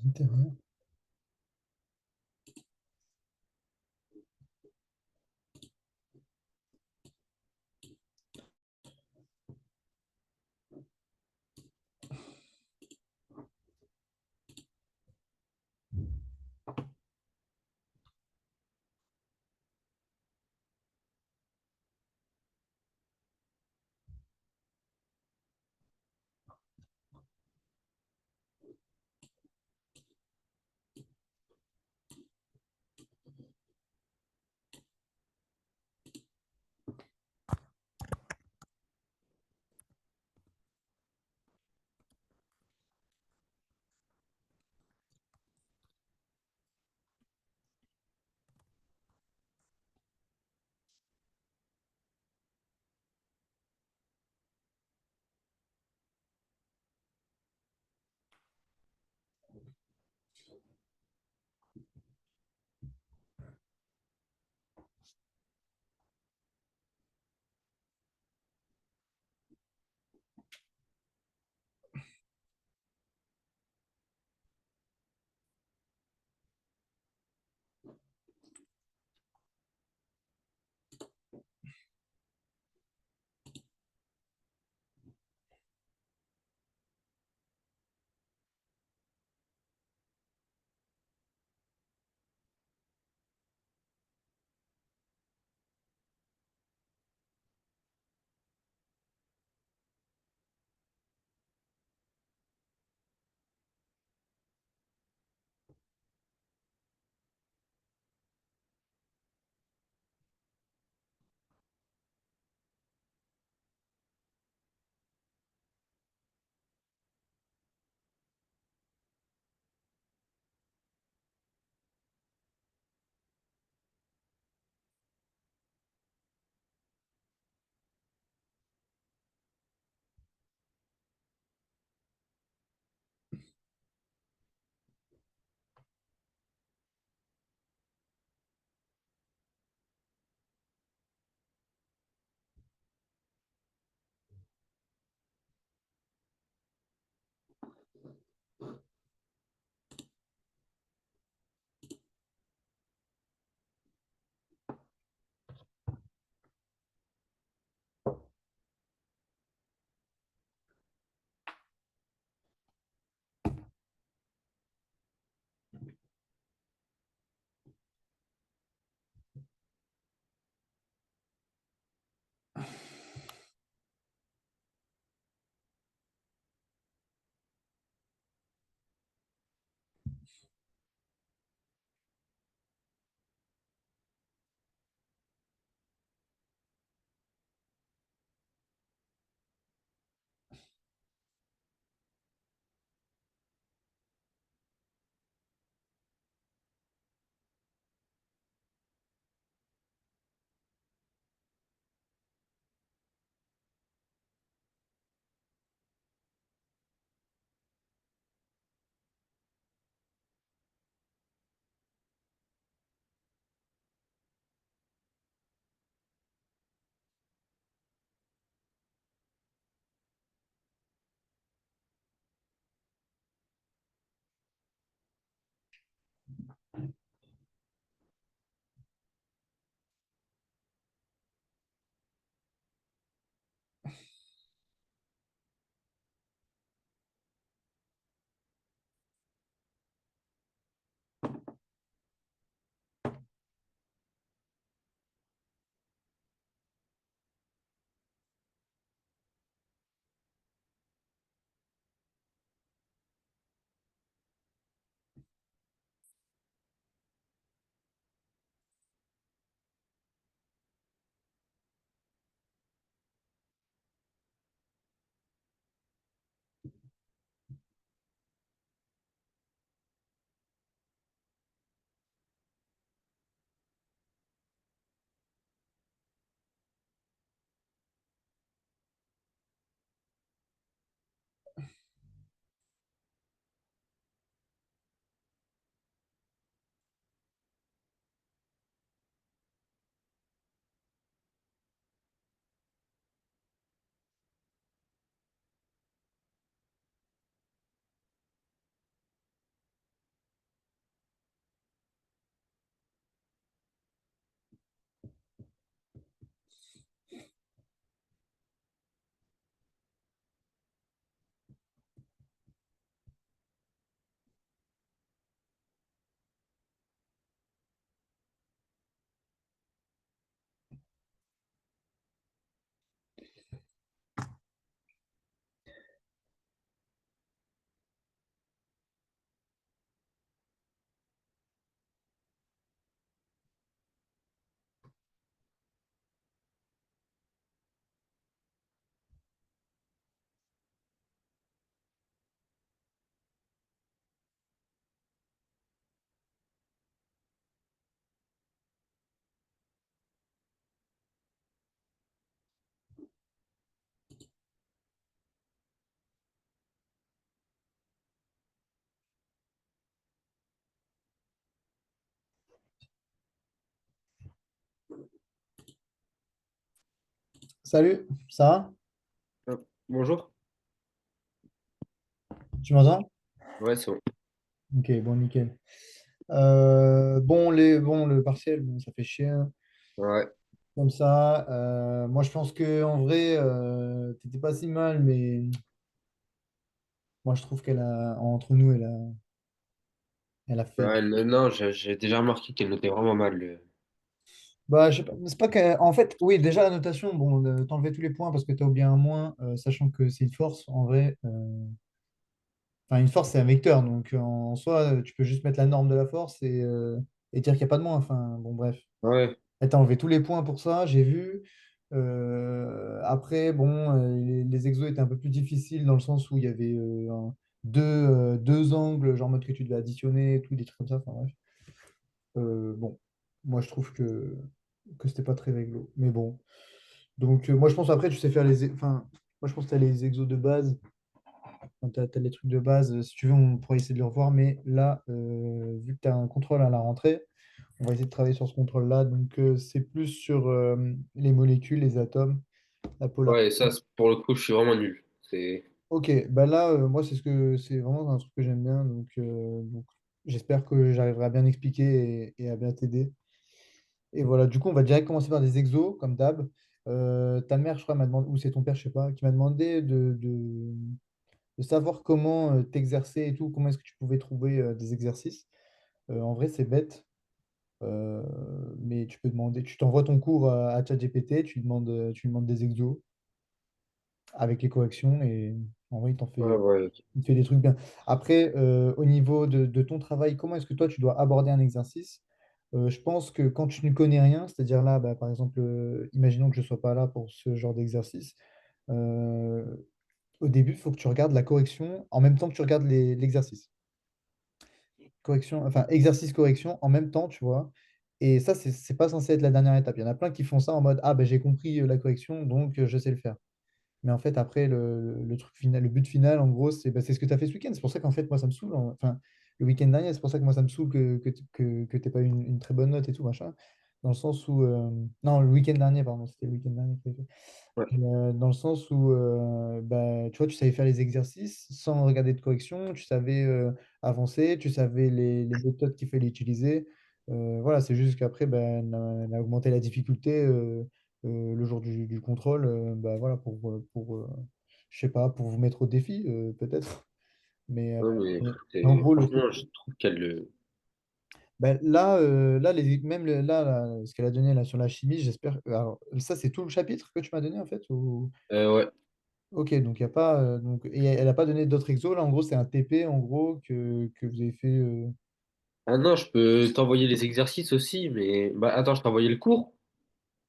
Littéraire. Salut, ça va? Ah, bonjour. Tu m'entends? Ouais, c'est bon. Ok, bon, nickel. Bon, le partiel, bon, ça fait chier, hein. Ouais, Comme ça. Moi, je pense que en vrai, t'étais pas si mal, mais moi, je trouve qu'elle a, entre nous, elle a fait. ouais, non, j'ai déjà remarqué qu'elle notait vraiment mal. Bah, je sais pas, c'est pas que, en fait, oui, déjà la notation, bon, t'enlever tous les points parce que t'as oublié un moins, sachant que c'est une force, en vrai. Enfin, une force, c'est un vecteur, donc en soi, tu peux juste mettre la norme de la force et dire qu'il n'y a pas de moins. Enfin, bon, bref. Ouais, Elle t'a enlevé tous les points pour ça, j'ai vu. Après, bon, les exos étaient un peu plus difficiles dans le sens où il y avait deux angles, genre en mode que tu devais additionner, et tout, des trucs comme ça. Enfin, bref. Bon, moi, je trouve que c'était pas très réglo. Mais bon. Donc, moi, je pense après, tu sais faire enfin, moi, je pense que tu as les exos de base. Enfin, tu as les trucs de base. Si tu veux, on pourrait essayer de les revoir. Mais là, vu que tu as un contrôle à la rentrée, on va essayer de travailler sur ce contrôle-là. Donc, c'est plus sur les molécules, les atomes, la polarité. ouais, ça, pour le coup, je suis vraiment nul. Ok, bah là, moi, c'est vraiment un truc que j'aime bien. Donc, j'espère que j'arriverai à bien expliquer et à bien t'aider. Et voilà, du coup, on va direct commencer par des exos, comme d'hab. Ta mère, je crois, m'a demandé, ou c'est ton père, je sais pas, qui m'a demandé de savoir comment t'exercer et tout, comment est-ce que tu pouvais trouver des exercices. En vrai, c'est bête. Euh, mais tu peux demander, tu t'envoies ton cours à ChatGPT, tu lui demandes des exos avec les corrections et en vrai, Ouais, ouais. il te fait des trucs bien. Après, au niveau de ton travail, comment est-ce que toi, tu dois aborder un exercice? Je pense que quand tu ne connais rien, c'est-à-dire là, bah, par exemple, imaginons que je ne sois pas là pour ce genre d'exercice, euh, au début, il faut que tu regardes la correction en même temps que tu regardes l'exercice. Correction, enfin, exercice correction en même temps, tu vois. Et ça, c'est pas censé être la dernière étape. Il y en a plein qui font ça en mode, ah ben j'ai compris la correction, donc je sais le faire. Mais en fait, après, le truc final, le but final, en gros, c'est bah, c'est ce que tu as fait ce week-end. C'est pour ça qu'en fait, moi, ça me saoule. Enfin, le week-end dernier, c'est pour ça que moi, ça me saoule que tu pas eu une très bonne note et tout, machin. Dans le sens où. Non, le week-end dernier, pardon, c'était le week-end dernier que j'avais fait. Ouais, Dans le sens où, bah, tu vois, tu savais faire les exercices sans regarder de correction, tu savais avancer, tu savais les méthodes qu'il fallait utiliser. Voilà, c'est juste qu'après, ben, on a augmenté la difficulté le jour du contrôle, bah, voilà, je sais pas, pour vous mettre au défi, peut-être. Mais, ouais, mais mais en gros, le truc. franchement, je trouve qu'elle. Ben, là, là, ce qu'elle a donné là, sur la chimie, j'espère. Alors, ça, c'est tout le chapitre que tu m'as donné, en fait, ou... Ouais. Ok, donc il y a pas. Et elle n'a pas donné d'autres exos. Là, en gros, c'est un TP en gros que vous avez fait. Ah non, je peux t'envoyer les exercices aussi, mais. Bah, attends, je t'ai envoyé le cours?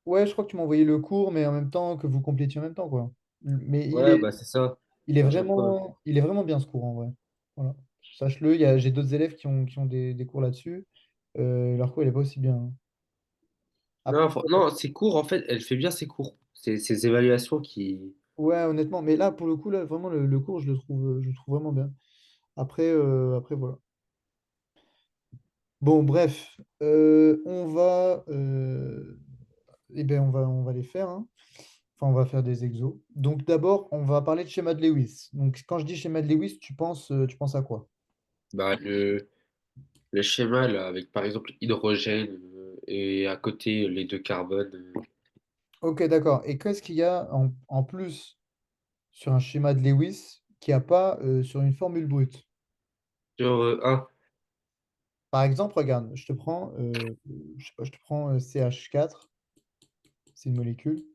Ouais, je crois que tu m'as envoyé le cours, mais en même temps que vous complétiez en même temps, quoi. Mais Ouais, bah, c'est ça. À chaque fois. il est vraiment bien ce cours en vrai. Voilà. Sache-le, j'ai d'autres élèves qui ont des cours là-dessus. Leur cours, il est pas aussi bien, hein. Après, Non, non, ses cours, en fait, elle fait bien ses cours. C'est ses évaluations qui. ouais, honnêtement, mais là, pour le coup, là, vraiment, le cours, je le trouve vraiment bien. Après, voilà. Bon, bref, on va les faire, hein. Enfin, on va faire des exos. Donc d'abord, on va parler de schéma de Lewis. Donc quand je dis schéma de Lewis, tu penses à quoi? Bah, le schéma, là, avec par exemple hydrogène et à côté les deux carbones. Ok, d'accord. Et qu'est-ce qu'il y a en plus sur un schéma de Lewis qu'il n'y a pas sur une formule brute? Sur un. Par exemple, regarde, je sais pas, je te prends CH4, c'est une molécule.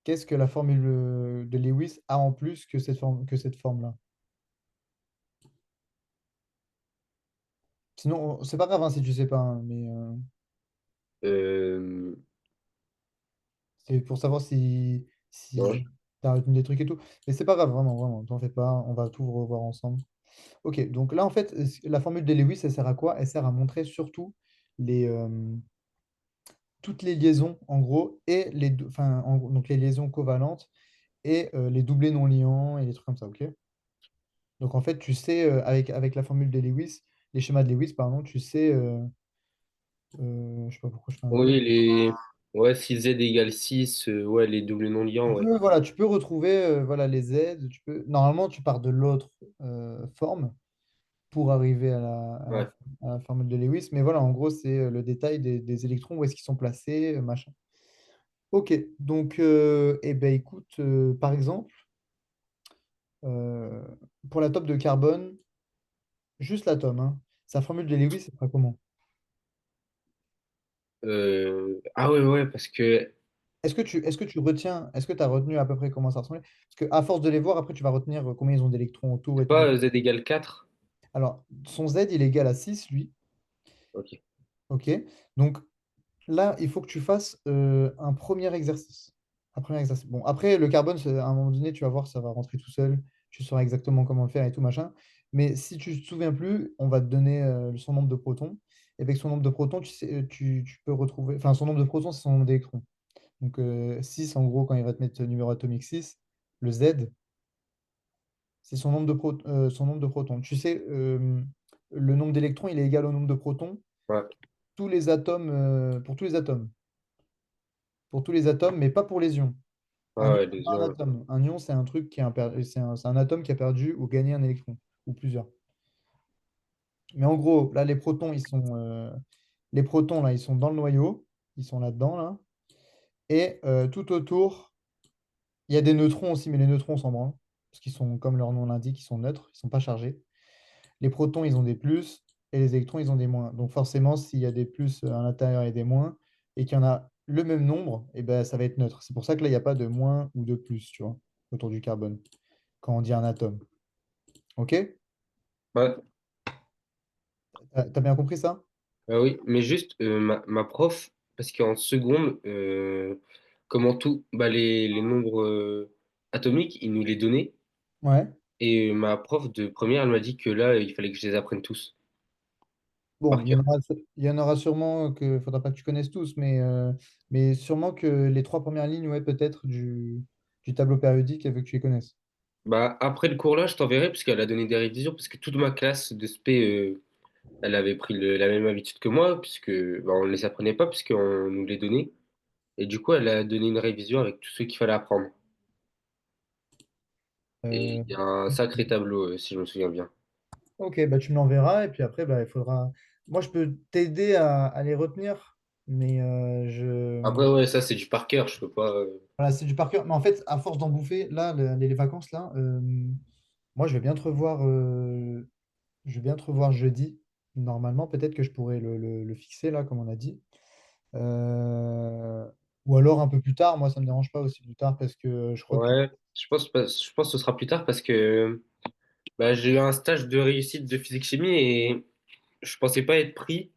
Qu'est-ce que la formule de Lewis a en plus que cette forme-là? Sinon, c'est pas grave hein, si tu sais pas, hein, mais Euh, c'est pour savoir non, si tu as retenu des trucs et tout. Mais c'est pas grave, vraiment, vraiment, t'en fais pas, on va tout revoir ensemble. Ok, donc là, en fait, la formule de Lewis, elle sert à quoi? Elle sert à montrer surtout les, toutes les liaisons, en gros, et enfin, donc les liaisons covalentes et les doublés non liants et les trucs comme ça, ok? Donc en fait, tu sais, avec la formule de Lewis, les schémas de Lewis, pardon, tu sais, je sais pas pourquoi je fais un truc. oui, Ouais, si Z égale 6 ouais, les doubles non-liants, ouais. Voilà, tu peux retrouver voilà, les Z. Normalement, tu pars de l'autre forme pour arriver Ouais. à la formule de Lewis. Mais voilà, en gros, c'est le détail des électrons, où est-ce qu'ils sont placés, machin. Ok, donc, eh ben, écoute, par exemple, euh, pour l'atome de carbone, juste l'atome, hein, sa formule de Lewis, c'est pas comment? Ah ouais, ouais, parce que Est-ce que tu retiens, est-ce que tu as retenu à peu près comment ça ressemblait? Parce qu'à force de les voir, après, tu vas retenir combien ils ont d'électrons autour c'est et tout. pas Z égale 4. Alors, son Z, il est égal à 6 lui. Ok. Ok. Donc, là, il faut que tu fasses un premier exercice. Un premier exercice. Bon, après, le carbone, à un moment donné, tu vas voir, ça va rentrer tout seul. Tu sauras exactement comment le faire et tout, machin. Mais si tu ne te souviens plus, on va te donner son nombre de protons. Et avec son nombre de protons, tu sais, tu peux retrouver. Enfin, son nombre de protons, c'est son nombre d'électrons. Donc, 6, en gros, quand il va te mettre le numéro atomique 6, le Z, c'est son nombre de protons. Tu sais, le nombre d'électrons, il est égal au nombre de protons. Ouais, Tous les atomes, pour tous les atomes. Pour tous les atomes, mais pas pour les ions. ouais, Un ion, ouais, c'est les pas un ions. atome. Un ion, c'est un truc qui est c'est un atome qui a perdu ou gagné un électron, ou plusieurs. Mais en gros, là, les protons, là, ils sont dans le noyau. Ils sont là-dedans, là. Et tout autour, il y a des neutrons aussi, mais les neutrons, on s'en branle. Parce qu'ils sont, comme leur nom l'indique, ils sont neutres, ils ne sont pas chargés. Les protons, ils ont des plus, et les électrons, ils ont des moins. Donc forcément, s'il y a des plus à l'intérieur et des moins, et qu'il y en a le même nombre, et ben, ça va être neutre. C'est pour ça que là, il n'y a pas de moins ou de plus, tu vois, autour du carbone, quand on dit un atome. OK? Ouais, T'as bien compris ça? ah oui, mais juste ma prof, parce qu'en seconde, comment tout, bah, les nombres atomiques, ils nous les donnaient. Ouais. Et ma prof de première, elle m'a dit que là, il fallait que je les apprenne tous Bon, par cœur. il y en aura sûrement que faudra pas que tu connaisses tous, mais sûrement que les trois premières lignes, ouais, peut-être du tableau périodique, elle veut que tu les connaisses. Bah, après le cours là, je t'enverrai, parce qu'elle a donné des révisions, parce que toute ma classe de spé, elle avait pris la même habitude que moi, puisque bah, on ne les apprenait pas, puisqu'on nous les donnait. Et du coup, elle a donné une révision avec tout ce qu'il fallait apprendre. Et Euh, il y a un sacré tableau, si je me souviens bien. ok, bah tu me l'enverras et puis après, bah, il faudra. Moi, je peux t'aider à les retenir, mais Après, ouais, ça, c'est du par cœur, je peux pas. voilà, c'est du par cœur. Mais en fait, à force d'en bouffer, là, les vacances, là, moi, je vais bien te revoir, je vais bien te revoir jeudi. Normalement, peut-être que je pourrais le fixer, là, comme on a dit. Euh, ou alors un peu plus tard, moi ça me dérange pas aussi plus tard parce que je crois que. Ouais, je pense que ce sera plus tard parce que bah, j'ai eu un stage de réussite de physique-chimie et je pensais pas être pris.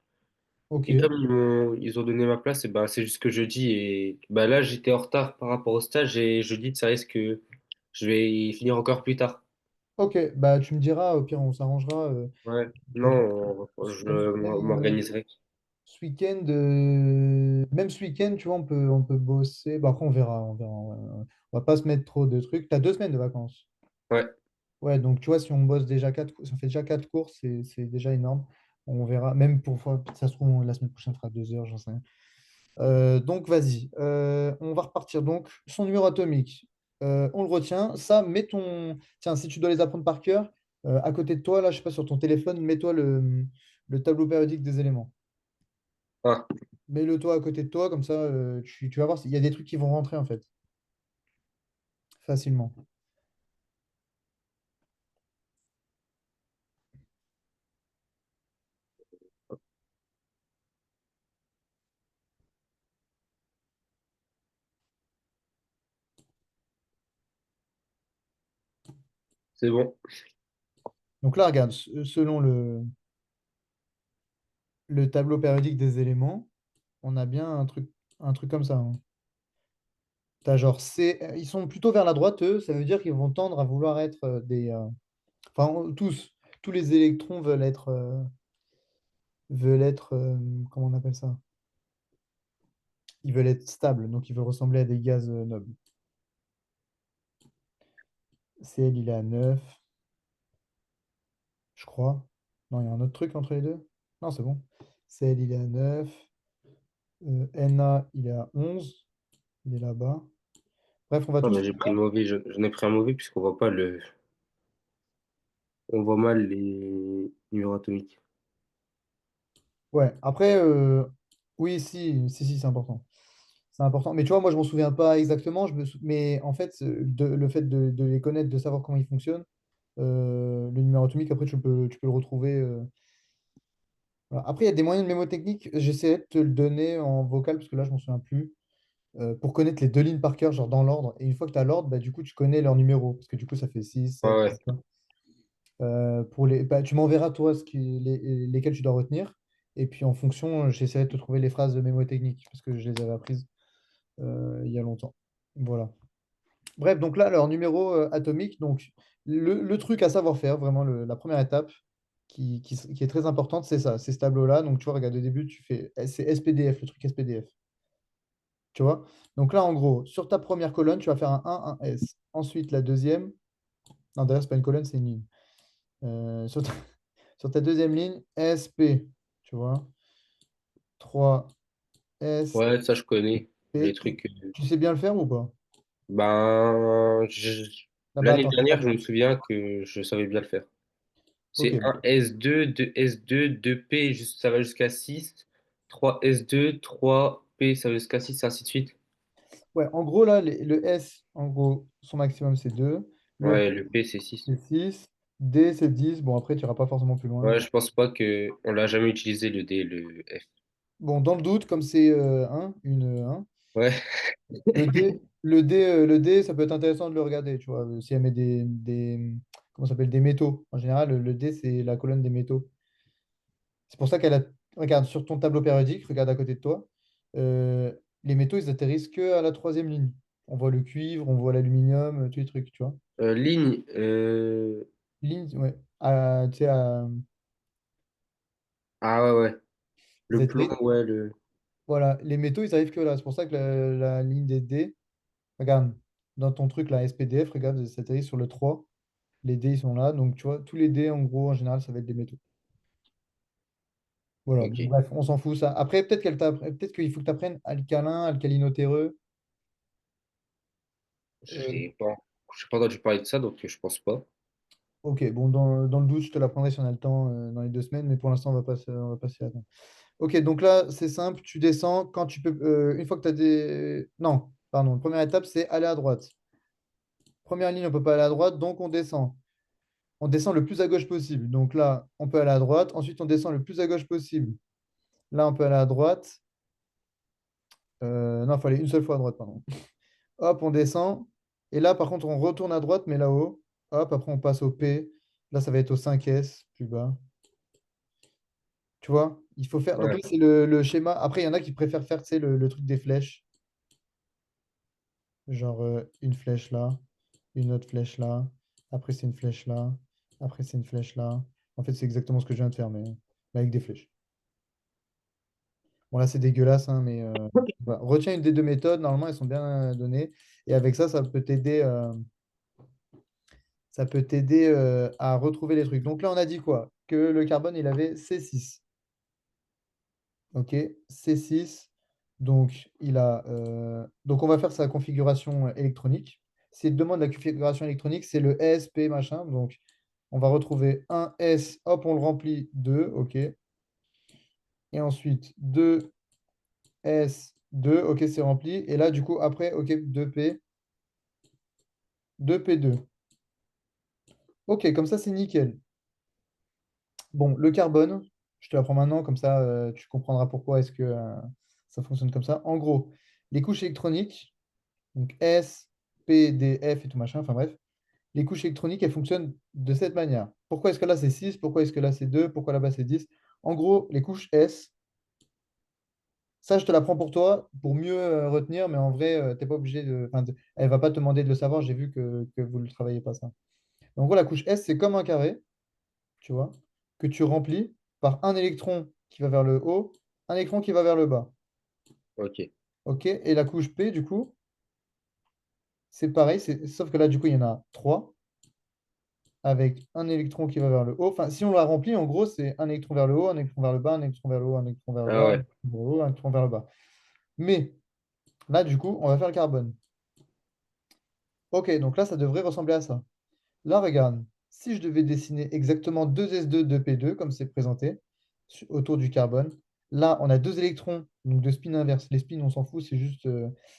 Ok, Et comme ils ont donné ma place, et ben, c'est juste que jeudi. Et bah, là, j'étais en retard par rapport au stage et jeudi, ça risque que je vais y finir encore plus tard. ok, bah tu me diras, au pire on s'arrangera. Ouais, Je te- non, je m'organiserai. Ce week-end, même ce week-end, tu vois, on peut bosser. Bah, après on verra. On va pas se mettre trop de trucs. Tu as 2 semaines de vacances. Ouais, Ouais, donc tu vois, si on bosse déjà si on fait déjà 4 courses, c'est déjà énorme. On verra, même pour, ça se trouve, la semaine prochaine fera 2 heures, j'en sais rien. Donc, vas-y. On va repartir. Donc, son numéro atomique, on le retient. Ça, mets ton. Tiens, si tu dois les apprendre par cœur, à côté de toi, là, je sais pas, sur ton téléphone, mets-toi le tableau périodique des éléments. ah, Mets-le toi à côté de toi, comme ça, tu vas voir, il y a des trucs qui vont rentrer, en fait, facilement. c'est bon. Donc là, regarde, selon le tableau périodique des éléments, on a bien un truc comme ça, hein. T'as genre ils sont plutôt vers la droite, eux, ça veut dire qu'ils vont tendre à vouloir être enfin, tous les électrons veulent être comment on appelle ça? Ils veulent être stables, donc ils veulent ressembler à des gaz nobles. Cl, il est à 9, je crois. Non, il y a un autre truc entre les deux. Non, c'est bon. Cl, il est à 9. Na, il est à 11. Il est là-bas. Bref, on va Ah, tous bah, faire j'ai pris ça. le mauvais, j'en ai pris un mauvais puisqu'on voit pas le, on voit mal les numéros atomiques. Ouais, après, oui, si, c'est important. C'est important. Mais tu vois, moi, je m'en souviens pas exactement. Mais en fait, le fait de les connaître, de savoir comment ils fonctionnent, le numéro atomique, après, tu peux le retrouver. Voilà. Après, il y a des moyens de mémotechnique. J'essaierai de te le donner en vocal, parce que là, je m'en souviens plus. Pour connaître les deux lignes par cœur, genre dans l'ordre. Et une fois que tu as l'ordre, bah, du coup, tu connais leur numéro. Parce que du coup, ça fait 6 Ouais, 7 ouais. tu m'enverras, toi, lesquels tu dois retenir. Et puis, en fonction, j'essaierai de te trouver les phrases mémotechniques, parce que je les avais apprises il y a longtemps. Voilà. Bref, donc là, leur numéro atomique, donc le truc à savoir faire, vraiment la première étape qui est très importante, c'est ça, c'est ce tableau-là. Donc tu vois, regarde, au début, c'est SPDF, le truc SPDF. Tu vois? Donc là, en gros, sur ta première colonne, tu vas faire un S. Ensuite, la deuxième, non, d'ailleurs, c'est pas une colonne, c'est une ligne. Sur ta, sur ta deuxième ligne, SP, tu vois? 3 S, Ouais, ça je connais. Les P. trucs. Tu sais bien le faire ou pas? Ben, Ah bah l'année attends, je vais te dernière, je me l'apprendre. souviens que je savais bien le faire. Ok. C'est un S2, 2 S2, 2P, ça va jusqu'à 6, 3 S2, 3P, ça va jusqu'à 6, ainsi de suite. Ouais, en gros, là, le S, en gros, son maximum, c'est 2. Le P, Ouais, le P, c'est 6. c'est 6. D, c'est 10. Bon, après, tu n'iras pas forcément plus loin. Ouais, je pense pas que on l'a jamais utilisé le D, le F. Bon, dans le doute, comme c'est un, Ouais, le D, ça peut être intéressant de le regarder, tu vois, si elle met comment ça s'appelle, des métaux. En général, le D, c'est la colonne des métaux. C'est pour ça qu'elle a, regarde, sur ton tableau périodique, regarde à côté de toi, euh, les métaux, ils atterrissent que à la troisième ligne. On voit le cuivre, on voit l'aluminium, tous les trucs, tu vois. ligne. Ligne, ouais. Tu sais, Ah ouais, ouais. ils Le plomb, atterrissent. ouais, le. Voilà, les métaux, ils arrivent que là. C'est pour ça que la ligne des D, regarde, dans ton truc, là, SPDF, regarde, ça atterrit sur le 3. Les D, ils sont là. Donc, tu vois, tous les D, en gros, en général, ça va être des métaux. Voilà, bon, Ok. bref, on s'en fout, ça. Après, peut-être qu'il faut que tu apprennes alcalin, alcalinotéreux. Euh, J'ai pas entendu parler de ça, donc je pense pas. ok, bon, dans le doute, je te l'apprendrai si on a le temps dans les 2 semaines, mais pour l'instant, on va pas s'y attendre. Ok, donc là, c'est simple, tu descends quand tu peux. Une fois que tu as des. Non, pardon, la première étape, c'est aller à droite. Première ligne, on ne peut pas aller à droite, donc on descend. On descend le plus à gauche possible. Donc là, on peut aller à droite. Ensuite, on descend le plus à gauche possible. Là, on peut aller à droite. Non, il faut aller une seule fois à droite, pardon. Hop, on descend. Et là, par contre, on retourne à droite, mais là-haut. Hop, après, on passe au P. Là, ça va être au 5S, plus bas. Tu vois, il faut faire. Donc là, Ouais, c'est le schéma. Après, il y en a qui préfèrent faire, tu sais, le truc des flèches. Genre une flèche là, une autre flèche là. Après, c'est une flèche là. Après, c'est une flèche là. En fait, c'est exactement ce que je viens de faire, mais avec des flèches. Bon, là, c'est dégueulasse, hein, mais voilà. Retiens une des deux méthodes. Normalement, elles sont bien données. Et avec ça, ça peut t'aider à retrouver les trucs. Donc là, on a dit quoi? Que le carbone, il avait C6. OK, C6. Donc, on va faire sa configuration électronique. S'il demande la configuration électronique, c'est le ESP machin. Donc, on va retrouver un S, hop, on le remplit, 2, OK. Et ensuite, 2S, 2, OK, c'est rempli. Et là, du coup, après, OK, 2P, 2P2. OK, comme ça, c'est nickel. Bon, le carbone, je te l'apprends maintenant, comme ça, tu comprendras pourquoi est-ce que ça fonctionne comme ça. En gros, les couches électroniques, donc S, P, D, F et tout machin, enfin bref, les couches électroniques, elles fonctionnent de cette manière. Pourquoi est-ce que là c'est 6? Pourquoi est-ce que là c'est 2? Pourquoi là-bas c'est 10? En gros, les couches S, ça je te l'apprends pour toi, pour mieux retenir, mais en vrai, t'es pas obligé de. Enfin, elle va pas te demander de le savoir, j'ai vu que vous ne le travaillez pas ça. En gros, la couche S, c'est comme un carré, tu vois, que tu remplis par un électron qui va vers le haut, un électron qui va vers le bas. ok. OK? Et la couche P, du coup, c'est pareil, sauf que là, du coup, il y en a 3 avec un électron qui va vers le haut. Enfin, si on la remplit, en gros, c'est un électron vers le haut, un électron vers le bas, un électron vers le haut, un électron vers le Ah bas, un ouais. électron vers le haut, un électron vers le bas. Mais là, du coup, on va faire le carbone. Ok, donc là, ça devrait ressembler à ça. Là, regarde, si je devais dessiner exactement deux S2, deux P2, comme c'est présenté, autour du carbone, là, on a deux électrons, donc de spin inverse. Les spins, on s'en fout, c'est juste.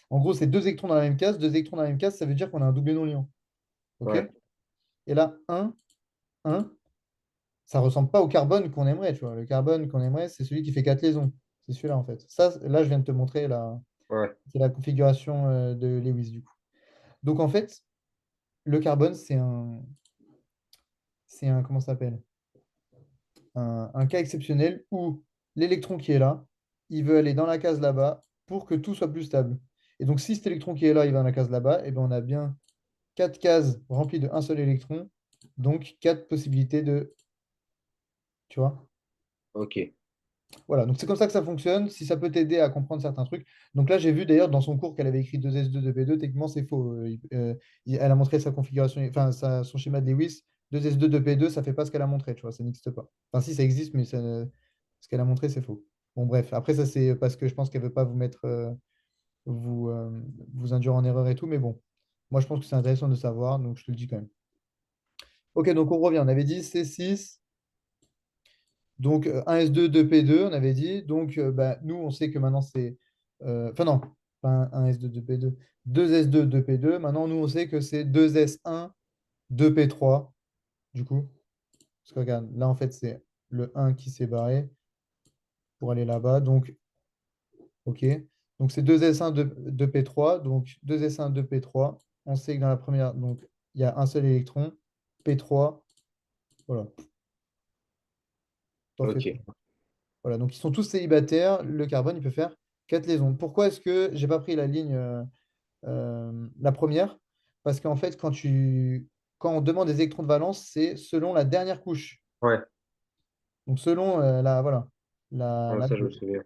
En gros, c'est deux électrons dans la même case. Deux électrons dans la même case, ça veut dire qu'on a un doublé non liant. OK? Ouais, Et là, un, ça ressemble pas au carbone qu'on aimerait, tu vois. Le carbone qu'on aimerait, c'est celui qui fait 4 liaisons. C'est celui-là, en fait. Ça, là, je viens de te montrer ouais, c'est la configuration de Lewis, du coup. Donc, en fait, le carbone, comment ça s'appelle? Un cas exceptionnel où l'électron qui est là, il veut aller dans la case là-bas pour que tout soit plus stable. Et donc, si cet électron qui est là, il va dans la case là-bas, et bien on a bien quatre cases remplies d'un seul électron, donc quatre possibilités de, tu vois. ok. Voilà, donc c'est comme ça que ça fonctionne, si ça peut t'aider à comprendre certains trucs. Donc là, j'ai vu d'ailleurs dans son cours qu'elle avait écrit 2S2, 2P2, techniquement c'est faux. Elle a montré sa configuration, enfin son schéma de Lewis, 2S2, 2P2, ça fait pas ce qu'elle a montré, tu vois, ça n'existe pas. Enfin si, ça existe, mais ce qu'elle a montré, c'est faux. Bon, bref, après ça c'est parce que je pense qu'elle veut pas vous mettre, vous, vous induire en erreur et tout, mais bon, moi je pense que c'est intéressant de savoir, donc je te le dis quand même. Ok, donc on revient, on avait dit C6. Donc, 1S2, 2P2, on avait dit. Donc, bah, nous, on sait que maintenant, c'est. Enfin, non, pas un S2, 2P2. 2S2, 2P2. Maintenant, nous, on sait que c'est 2S1, 2P3. Du coup, parce que regarde, là, en fait, c'est le 1 qui s'est barré pour aller là-bas. Donc, OK. Donc, c'est 2S1, 2P3. Donc, 2S1, 2P3. On sait que dans la première, donc, il y a un seul électron. P3. Voilà, t'en fais pas. Ok. Voilà, donc ils sont tous célibataires. Le carbone, il peut faire 4 liaisons. Pourquoi est-ce que j'ai pas pris la ligne, la première? Parce qu'en fait, quand on demande des électrons de valence, c'est selon la dernière couche. Ouais, Donc selon voilà, la, ouais, la ça je me 2, souviens.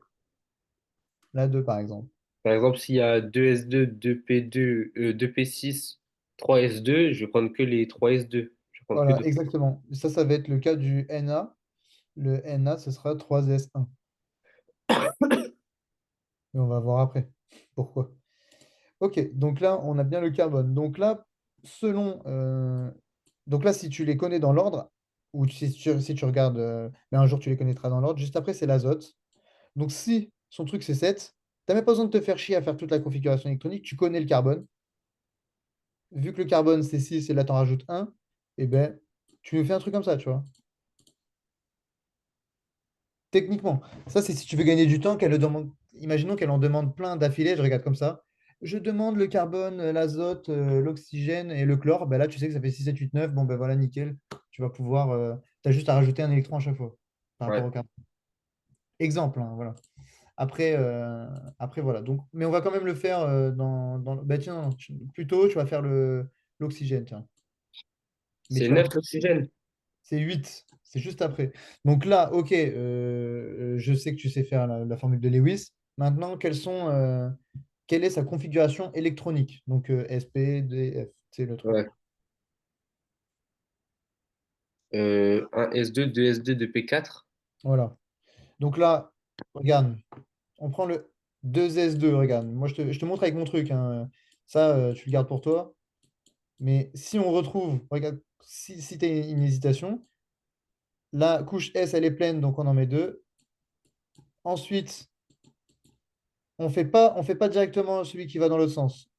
la 2, par exemple. Par exemple, s'il y a 2S2, 2P2, 2P6, 3S2, je vais prendre que les 3S2. Je vais prendre que Voilà, deux. exactement. Ça va être le cas du Na. Le Na, ce sera 3S1. Et on va voir après pourquoi. Ok, donc là, on a bien le carbone. Donc là, selon. Donc là, si tu les connais dans l'ordre, ou si tu regardes, mais un jour tu les connaîtras dans l'ordre, juste après, c'est l'azote. Donc si son truc c'est 7, tu n'as même pas besoin de te faire chier à faire toute la configuration électronique, tu connais le carbone. Vu que le carbone c'est 6 et là tu en rajoutes un, et ben tu nous fais un truc comme ça, tu vois. Techniquement. Ça, c'est si tu veux gagner du temps, qu'elle le demande. Imaginons qu'elle en demande plein d'affilée, je regarde comme ça. Je demande le carbone, l'azote, l'oxygène et le chlore. Ben là, tu sais que ça fait 6, 7, 8, 9. Bon, ben voilà, nickel. Tu vas pouvoir. Tu as juste à rajouter un électron à chaque fois par rapport Ouais. au carbone. Exemple, hein, voilà. Après, voilà. Donc, mais on va quand même le faire ben tiens, non, plutôt, tu vas faire l'oxygène, tiens. Mais C'est tu vas 9 l'oxygène. C'est 8, c'est juste après. Donc là, ok, je sais que tu sais faire la formule de Lewis. Maintenant, quelle est sa configuration électronique? Donc SP, DF, c'est le truc. Ouais. 1S2, 2S2, 2P4. Voilà. Donc là, regarde, on prend le 2S2, regarde. Moi, je te montre avec mon truc, hein. Ça, tu le gardes pour toi. Mais si on retrouve, regarde, si tu as une hésitation, la couche S, elle est pleine, donc on en met deux. Ensuite, on fait pas directement celui qui va dans l'autre sens.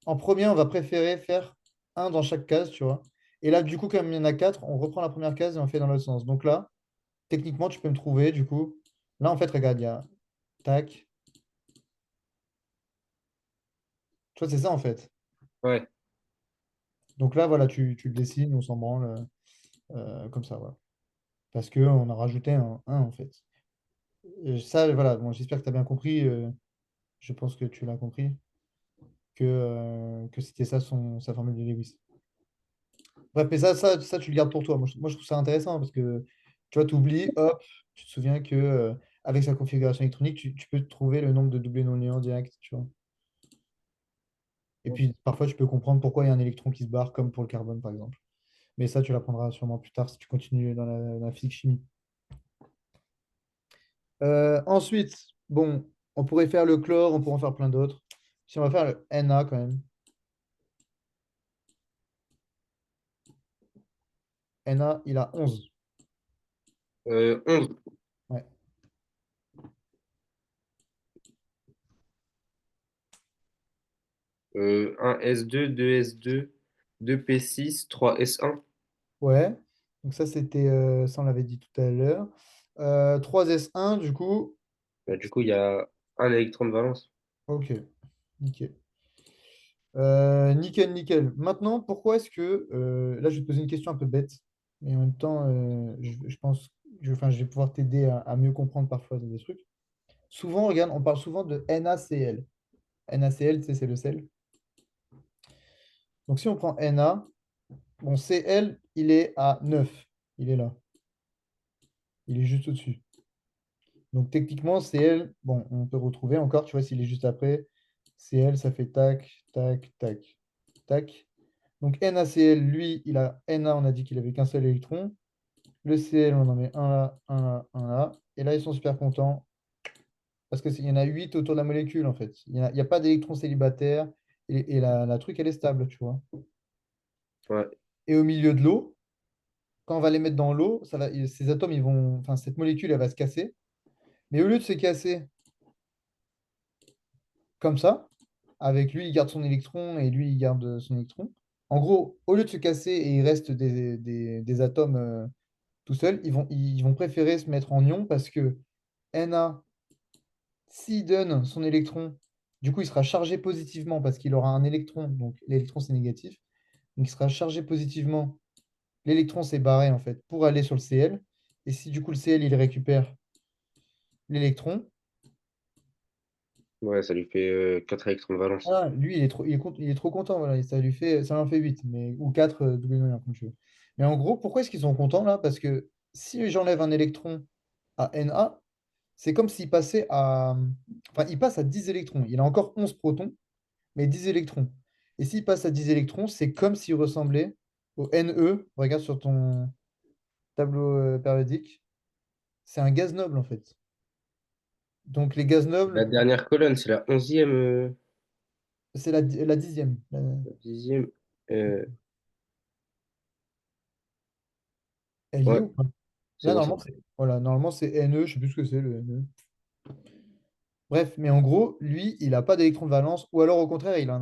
En premier, on va préférer faire un dans chaque case, tu vois. Et là, du coup, comme il y en a quatre, on reprend la première case et on fait dans l'autre sens. Donc là, techniquement, tu peux me trouver, du coup. Là, en fait, regarde, il y a tac. Tu vois, c'est ça, en fait. Ouais. Donc là, voilà, tu le dessines, on s'en branle, comme ça, voilà. Parce qu'on a rajouté un, en fait. Ça, voilà, bon, j'espère que tu as bien compris. Je pense que tu l'as compris, que c'était ça sa formule de Lewis. Bref, mais ça, tu le gardes pour toi. Moi, je trouve ça intéressant parce que tu vois, tu oublies, hop, tu te souviens que avec sa configuration électronique, tu peux trouver le nombre de doublés non linéaires direct, tu vois. Et puis, parfois, tu peux comprendre pourquoi il y a un électron qui se barre, comme pour le carbone, par exemple. Mais ça, tu l'apprendras sûrement plus tard si tu continues dans la physique chimie. Ensuite, bon. On pourrait faire le chlore, on pourrait en faire plein d'autres. Si on va faire le Na quand même. Na, il a 11. 11. Ouais. 1 S2, 2 S2, 2 P6, 3 S1. Ouais. Donc ça, c'était, ça, on l'avait dit tout à l'heure. 3s1, du coup. Bah, du coup, il y a un électron de valence. Ok. Nickel. Nickel, nickel. Maintenant, pourquoi est-ce que... là, je vais te poser une question un peu bête, mais en même temps, je pense... enfin, je vais pouvoir t'aider à mieux comprendre parfois des trucs. Souvent, regarde, on parle souvent de NaCl. NaCl, tu sais, c'est le sel. Donc, si on prend Na, bon, Cl, il est à 9. Il est là. Il est juste au-dessus. Donc, techniquement, Cl, bon, on peut retrouver encore, tu vois, s'il est juste après. Cl, ça fait tac, tac, tac, tac. Donc, NaCl, lui, il a Na, on a dit qu'il avait qu'un seul électron. Le Cl, on en met un là, un là, un là. Et là, ils sont super contents parce qu'il y en a 8 autour de la molécule, en fait. Il y a pas d'électrons célibataires et la truc, elle est stable, tu vois. Ouais, Et au milieu de l'eau, quand on va les mettre dans l'eau, ces atomes, ils vont, enfin, cette molécule, elle va se casser. Mais au lieu de se casser comme ça, avec lui, il garde son électron et lui, il garde son électron. En gros, au lieu de se casser et il reste des atomes tout seuls, ils vont préférer se mettre en ion parce que Na, s'il donne son électron, du coup, il sera chargé positivement parce qu'il aura un électron. Donc, l'électron, c'est négatif. Donc, il sera chargé positivement. L'électron s'est barré, en fait, pour aller sur le Cl. Et si, du coup, le Cl, il récupère l'électron, ouais, ça lui fait 4 électrons de valence. ah, lui, il est trop content. Voilà, ça lui en fait 8 ou 4 double moyen, comme tu veux. Mais en gros, pourquoi est-ce qu'ils sont contents, là? Parce que si j'enlève un électron à Na, c'est comme s'il passait à... Enfin, il passe à 10 électrons. Il a encore 11 protons, mais 10 électrons. Et s'il passe à 10 électrons, c'est comme s'il ressemblait au Ne. Regarde sur ton tableau périodique. C'est un gaz noble, en fait. Donc, les gaz La nobles, dernière colonne, c'est la 11e, c'est la dixième. la 10e. euh, Elle y est ouais, ou pas? c'est Là, bon, c'est normalement, bon. c'est Ne. Je sais plus ce que c'est, le Ne. Bref, mais en gros, lui, il n'a pas d'électron de valence, ou alors au contraire, il en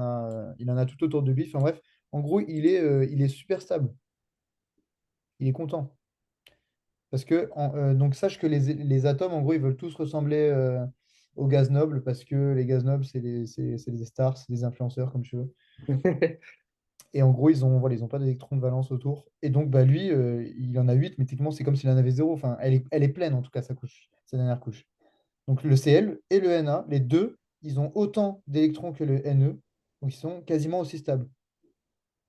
a tout autour de lui. Enfin bref, en gros, il est super stable. Il est content. Parce que, donc, sache que les atomes, en gros, ils veulent tous ressembler aux gaz nobles, parce que les gaz nobles, c'est des stars, c'est des influenceurs, comme tu veux. Et en gros, voilà, ils ont pas d'électrons de valence autour. Et donc, bah, lui, il en a 8 mais techniquement, c'est comme s'il en avait zéro. Enfin, elle est pleine, en tout cas, sa couche, sa dernière couche. Donc le Cl et le Na, les deux, ils ont autant d'électrons que le Ne, donc ils sont quasiment aussi stables.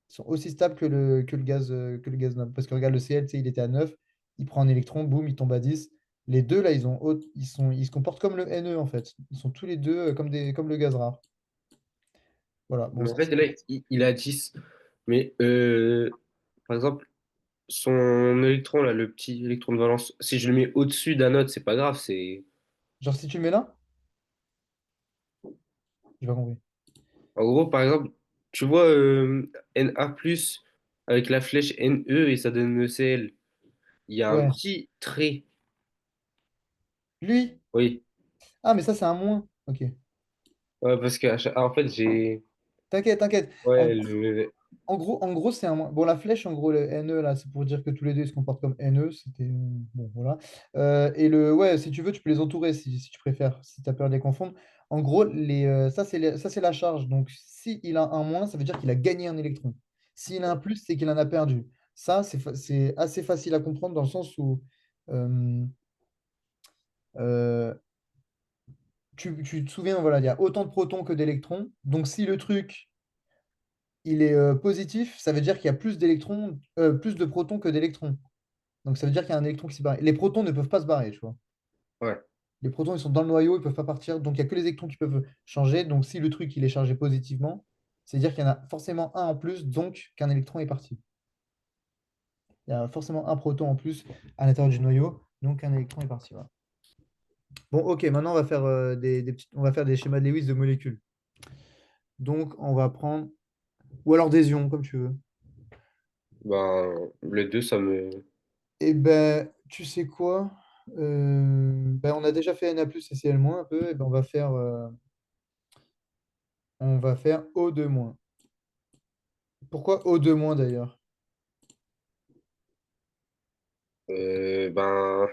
Ils sont aussi stables que le gaz noble. Parce que regarde, le Cl, tu sais, il était à 9, il prend un électron, boum, il tombe à 10. Les deux, là, ils se comportent comme le Ne, en fait. Ils sont tous les deux comme le gaz rare. Voilà, bon, Mais en ça, fait, c'est... là, il a 10. Mais par exemple, son électron, là, le petit électron de valence, si je le mets au-dessus d'un autre, c'est pas grave. Genre, si tu le mets là, j'ai pas compris. En gros, par exemple, tu vois Na+, avec la flèche Ne et ça donne Cl. Il y a un Ouais. petit trait. Lui? Oui. Ah, mais ça, c'est un moins. Ok. Ouais, parce que en fait, j'ai. T'inquiète, t'inquiète. Ouais, le. En gros, c'est un moins. Bon, la flèche, en gros, le NE, là, c'est pour dire que tous les deux ils se comportent comme NE. C'était. Bon, voilà. Ouais, si tu veux, tu peux les entourer si tu préfères, si tu as peur de les confondre. En gros, ça, c'est la charge. Donc, s'il a un moins, ça veut dire qu'il a gagné un électron. S'il a un plus, c'est qu'il en a perdu. Ça, c'est assez facile à comprendre dans le sens où euh, euh, tu te souviens, voilà, il y a autant de protons que d'électrons. Donc, si le truc il est positif, ça veut dire qu'il y a plus d'électrons, plus de protons que d'électrons. Donc ça veut dire qu'il y a un électron qui se barre. Les protons ne peuvent pas se barrer, tu vois. Ouais. Les protons, ils sont dans le noyau, ils ne peuvent pas partir. Donc il n'y a que les électrons qui peuvent changer. Donc si le truc il est chargé positivement, c'est-à-dire qu'il y en a forcément un en plus, donc qu'un électron est parti. Il y a forcément un proton en plus à l'intérieur du noyau, donc un électron est parti. Voilà. Bon, ok, maintenant on va faire on va faire des schémas de Lewis de molécules. Donc, on va prendre, ou alors des ions, comme tu veux. Ben, les deux, ça me... Et ben, tu sais quoi? Ben, on a déjà fait Na plus et Cl un peu, et ben on va faire O2-. Pourquoi O2- d'ailleurs? Ben,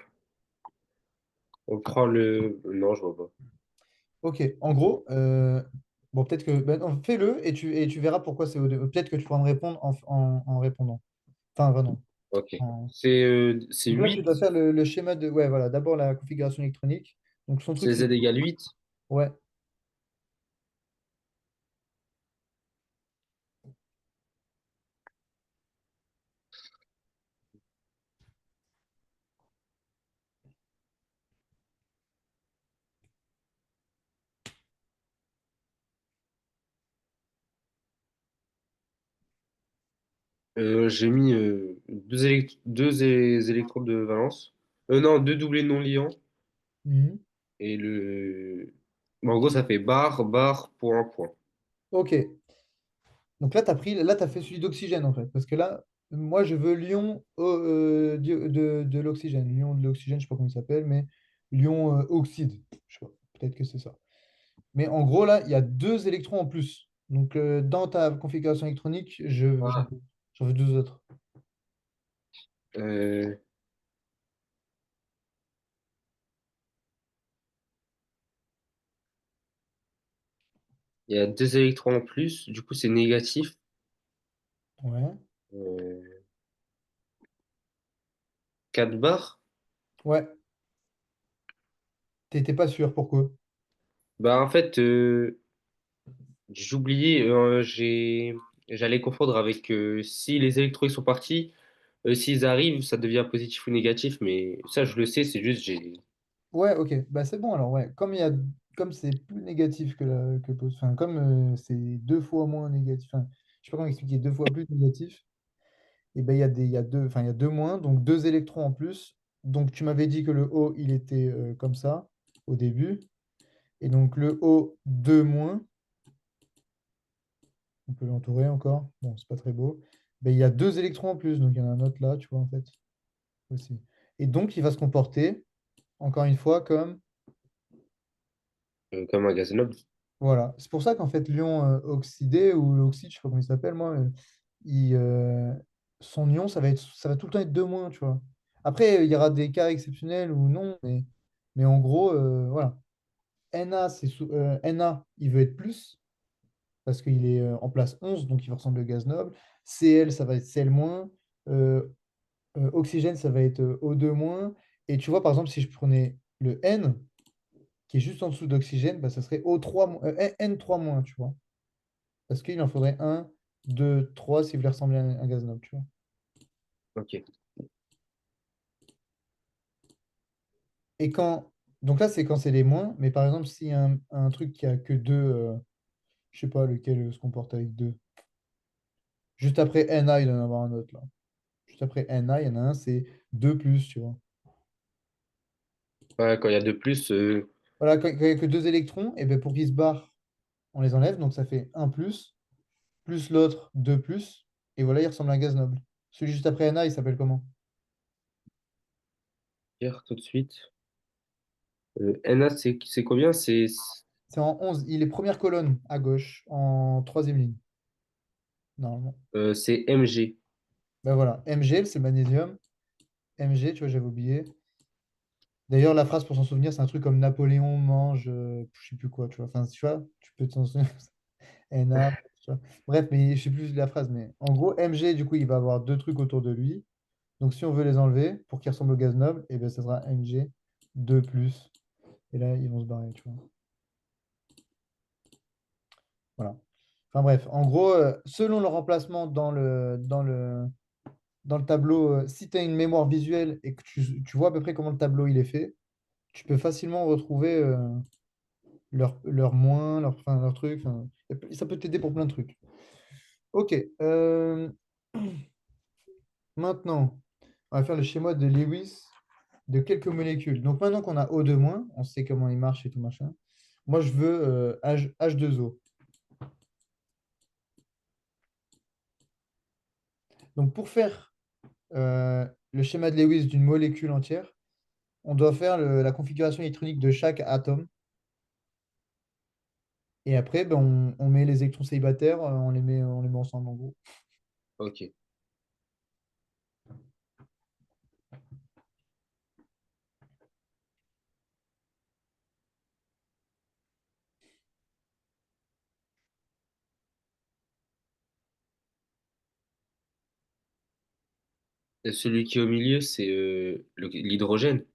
on prend le... Non, je vois pas. Ok, en gros, bon, peut-être que. Ben, non, fais-le et tu verras pourquoi c'est O2. Peut-être que tu pourras me répondre en répondant. Enfin, non. Ok. En- C'est Donc là, tu 8, dois faire le schéma de. Ouais, voilà, d'abord la configuration électronique. Donc son truc, c'est Z c'est. égale 8. Ouais, J'ai mis électrons de valence. Non, deux doublés non liants. mhm. Et le... Bon, en gros, ça fait barre, barre, point, point. Ok. Donc là, tu as fait celui d'oxygène, en fait. Parce que là, moi, je veux l'ion de l'oxygène. L'ion de l'oxygène, je sais pas comment il s'appelle, mais l'ion oxyde. Je sais pas, peut-être que c'est ça. Mais en gros, là, il y a deux électrons en plus. Donc, dans ta configuration électronique, Ah. j'en veux deux autres. Euh, Il y a deux électrons en plus, du coup, c'est négatif. Ouais. Euh, 4 barres. Ouais. T'étais pas sûr, pourquoi? Bah, en fait, j'oubliais, j'allais confondre avec si les électrons ils sont partis, s'ils arrivent, ça devient positif ou négatif, mais ça, je le sais, c'est juste, j'ai. Ouais, ok. Bah, c'est bon, alors, ouais. Comme c'est plus négatif enfin, comme c'est deux fois moins négatif, enfin, je sais pas comment expliquer, deux fois plus négatif. Et ben, il y a deux moins, donc deux électrons en plus. Donc, tu m'avais dit que le O, il était comme ça au début. Et donc, le O 2 moins, on peut l'entourer encore. Bon, c'est pas très beau. Ben, il y a deux électrons en plus, donc il y en a un autre là, tu vois, en fait, aussi. Et donc, il va se comporter, encore une fois, comme. Comme un gaz noble. Voilà. C'est pour ça qu'en fait, l'ion oxydé ou l'oxyde, je sais pas comment il s'appelle, moi, il, euh, son ion, ça va tout le temps être 2 moins, tu vois. Après, il y aura des cas exceptionnels ou non, mais en gros, voilà. Na, il veut être plus, parce qu'il est en place 11 donc il va ressembler au gaz noble. Cl, ça va être Cl-. Euh, Oxygène, ça va être O2-. Et tu vois, par exemple, si je prenais le N, qui est juste en dessous d'oxygène, bah, ça serait N3-, tu vois. Parce qu'il en faudrait un 2 3 s'il voulait ressembler à un gaz noble, tu vois. Ok. Et quand. Donc là, c'est quand c'est les moins, mais par exemple, s'il y a un truc qui a que deux, je sais pas lequel se comporte avec deux. Juste après Na, il doit y en avoir un autre là. Juste après Na, il y en a un, c'est 2 plus, tu vois. Ouais, quand il y a deux plus, Voilà, quand il n'y a que deux électrons, et bien pour qu'ils se barrent, on les enlève, donc ça fait un plus l'autre 2 plus, et voilà, il ressemble à un gaz noble. Celui juste après Na, il s'appelle comment? hier, tout de suite. Na, c'est combien? C'est en 11. Il est première colonne à gauche, en troisième ligne, normalement. C'est Mg. Ben voilà, Mg, c'est le magnésium. Mg, tu vois, j'avais oublié. D'ailleurs, la phrase pour s'en souvenir, c'est un truc comme Napoléon mange, je sais plus quoi, tu vois. Enfin, tu vois, tu peux t'en souvenir. Na, tu vois. Bref, mais je sais plus la phrase, mais en gros, Mg, du coup, il va avoir deux trucs autour de lui. Donc, si on veut les enlever pour qu'ils ressemblent au gaz noble, et ben, ça sera Mg 2 plus. Et là, ils vont se barrer, tu vois. Voilà. Enfin bref, en gros, selon le remplacement dans le tableau, si tu as une mémoire visuelle et que tu vois à peu près comment le tableau il est fait, tu peux facilement retrouver leur moins, enfin, leur truc. Enfin, ça peut t'aider pour plein de trucs. Ok. Maintenant, on va faire le schéma de Lewis de quelques molécules. Donc maintenant qu'on a O2-, on sait comment il marche et tout machin. Moi, je veux H2O. Donc pour faire le schéma de Lewis d'une molécule entière, on doit faire la configuration électronique de chaque atome. Et après, ben, on met les électrons célibataires, on les met ensemble en gros. Ok. Et celui qui est au milieu, c'est l'hydrogène.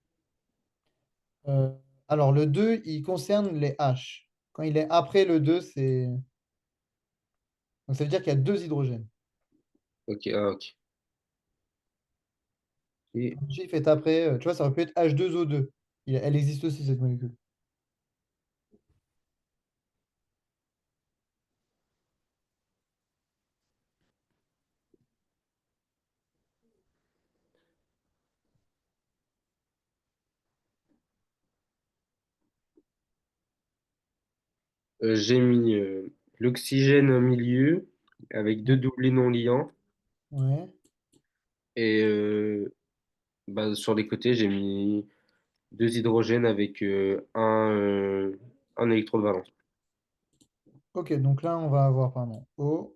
Euh, alors le 2 il concerne les H. Quand il est après le 2 c'est... Donc ça veut dire qu'il y a deux hydrogènes. Ok, ah, ok. Et Le chiffre est après, tu vois, ça aurait pu être H2O2. Elle existe aussi, cette molécule. j'ai mis l'oxygène au milieu avec deux Ouais. doublés non liants. Ouais. Et bah, sur les côtés, j'ai mis deux hydrogènes avec un électron de valence. Ok, donc là, on va avoir, pardon, O.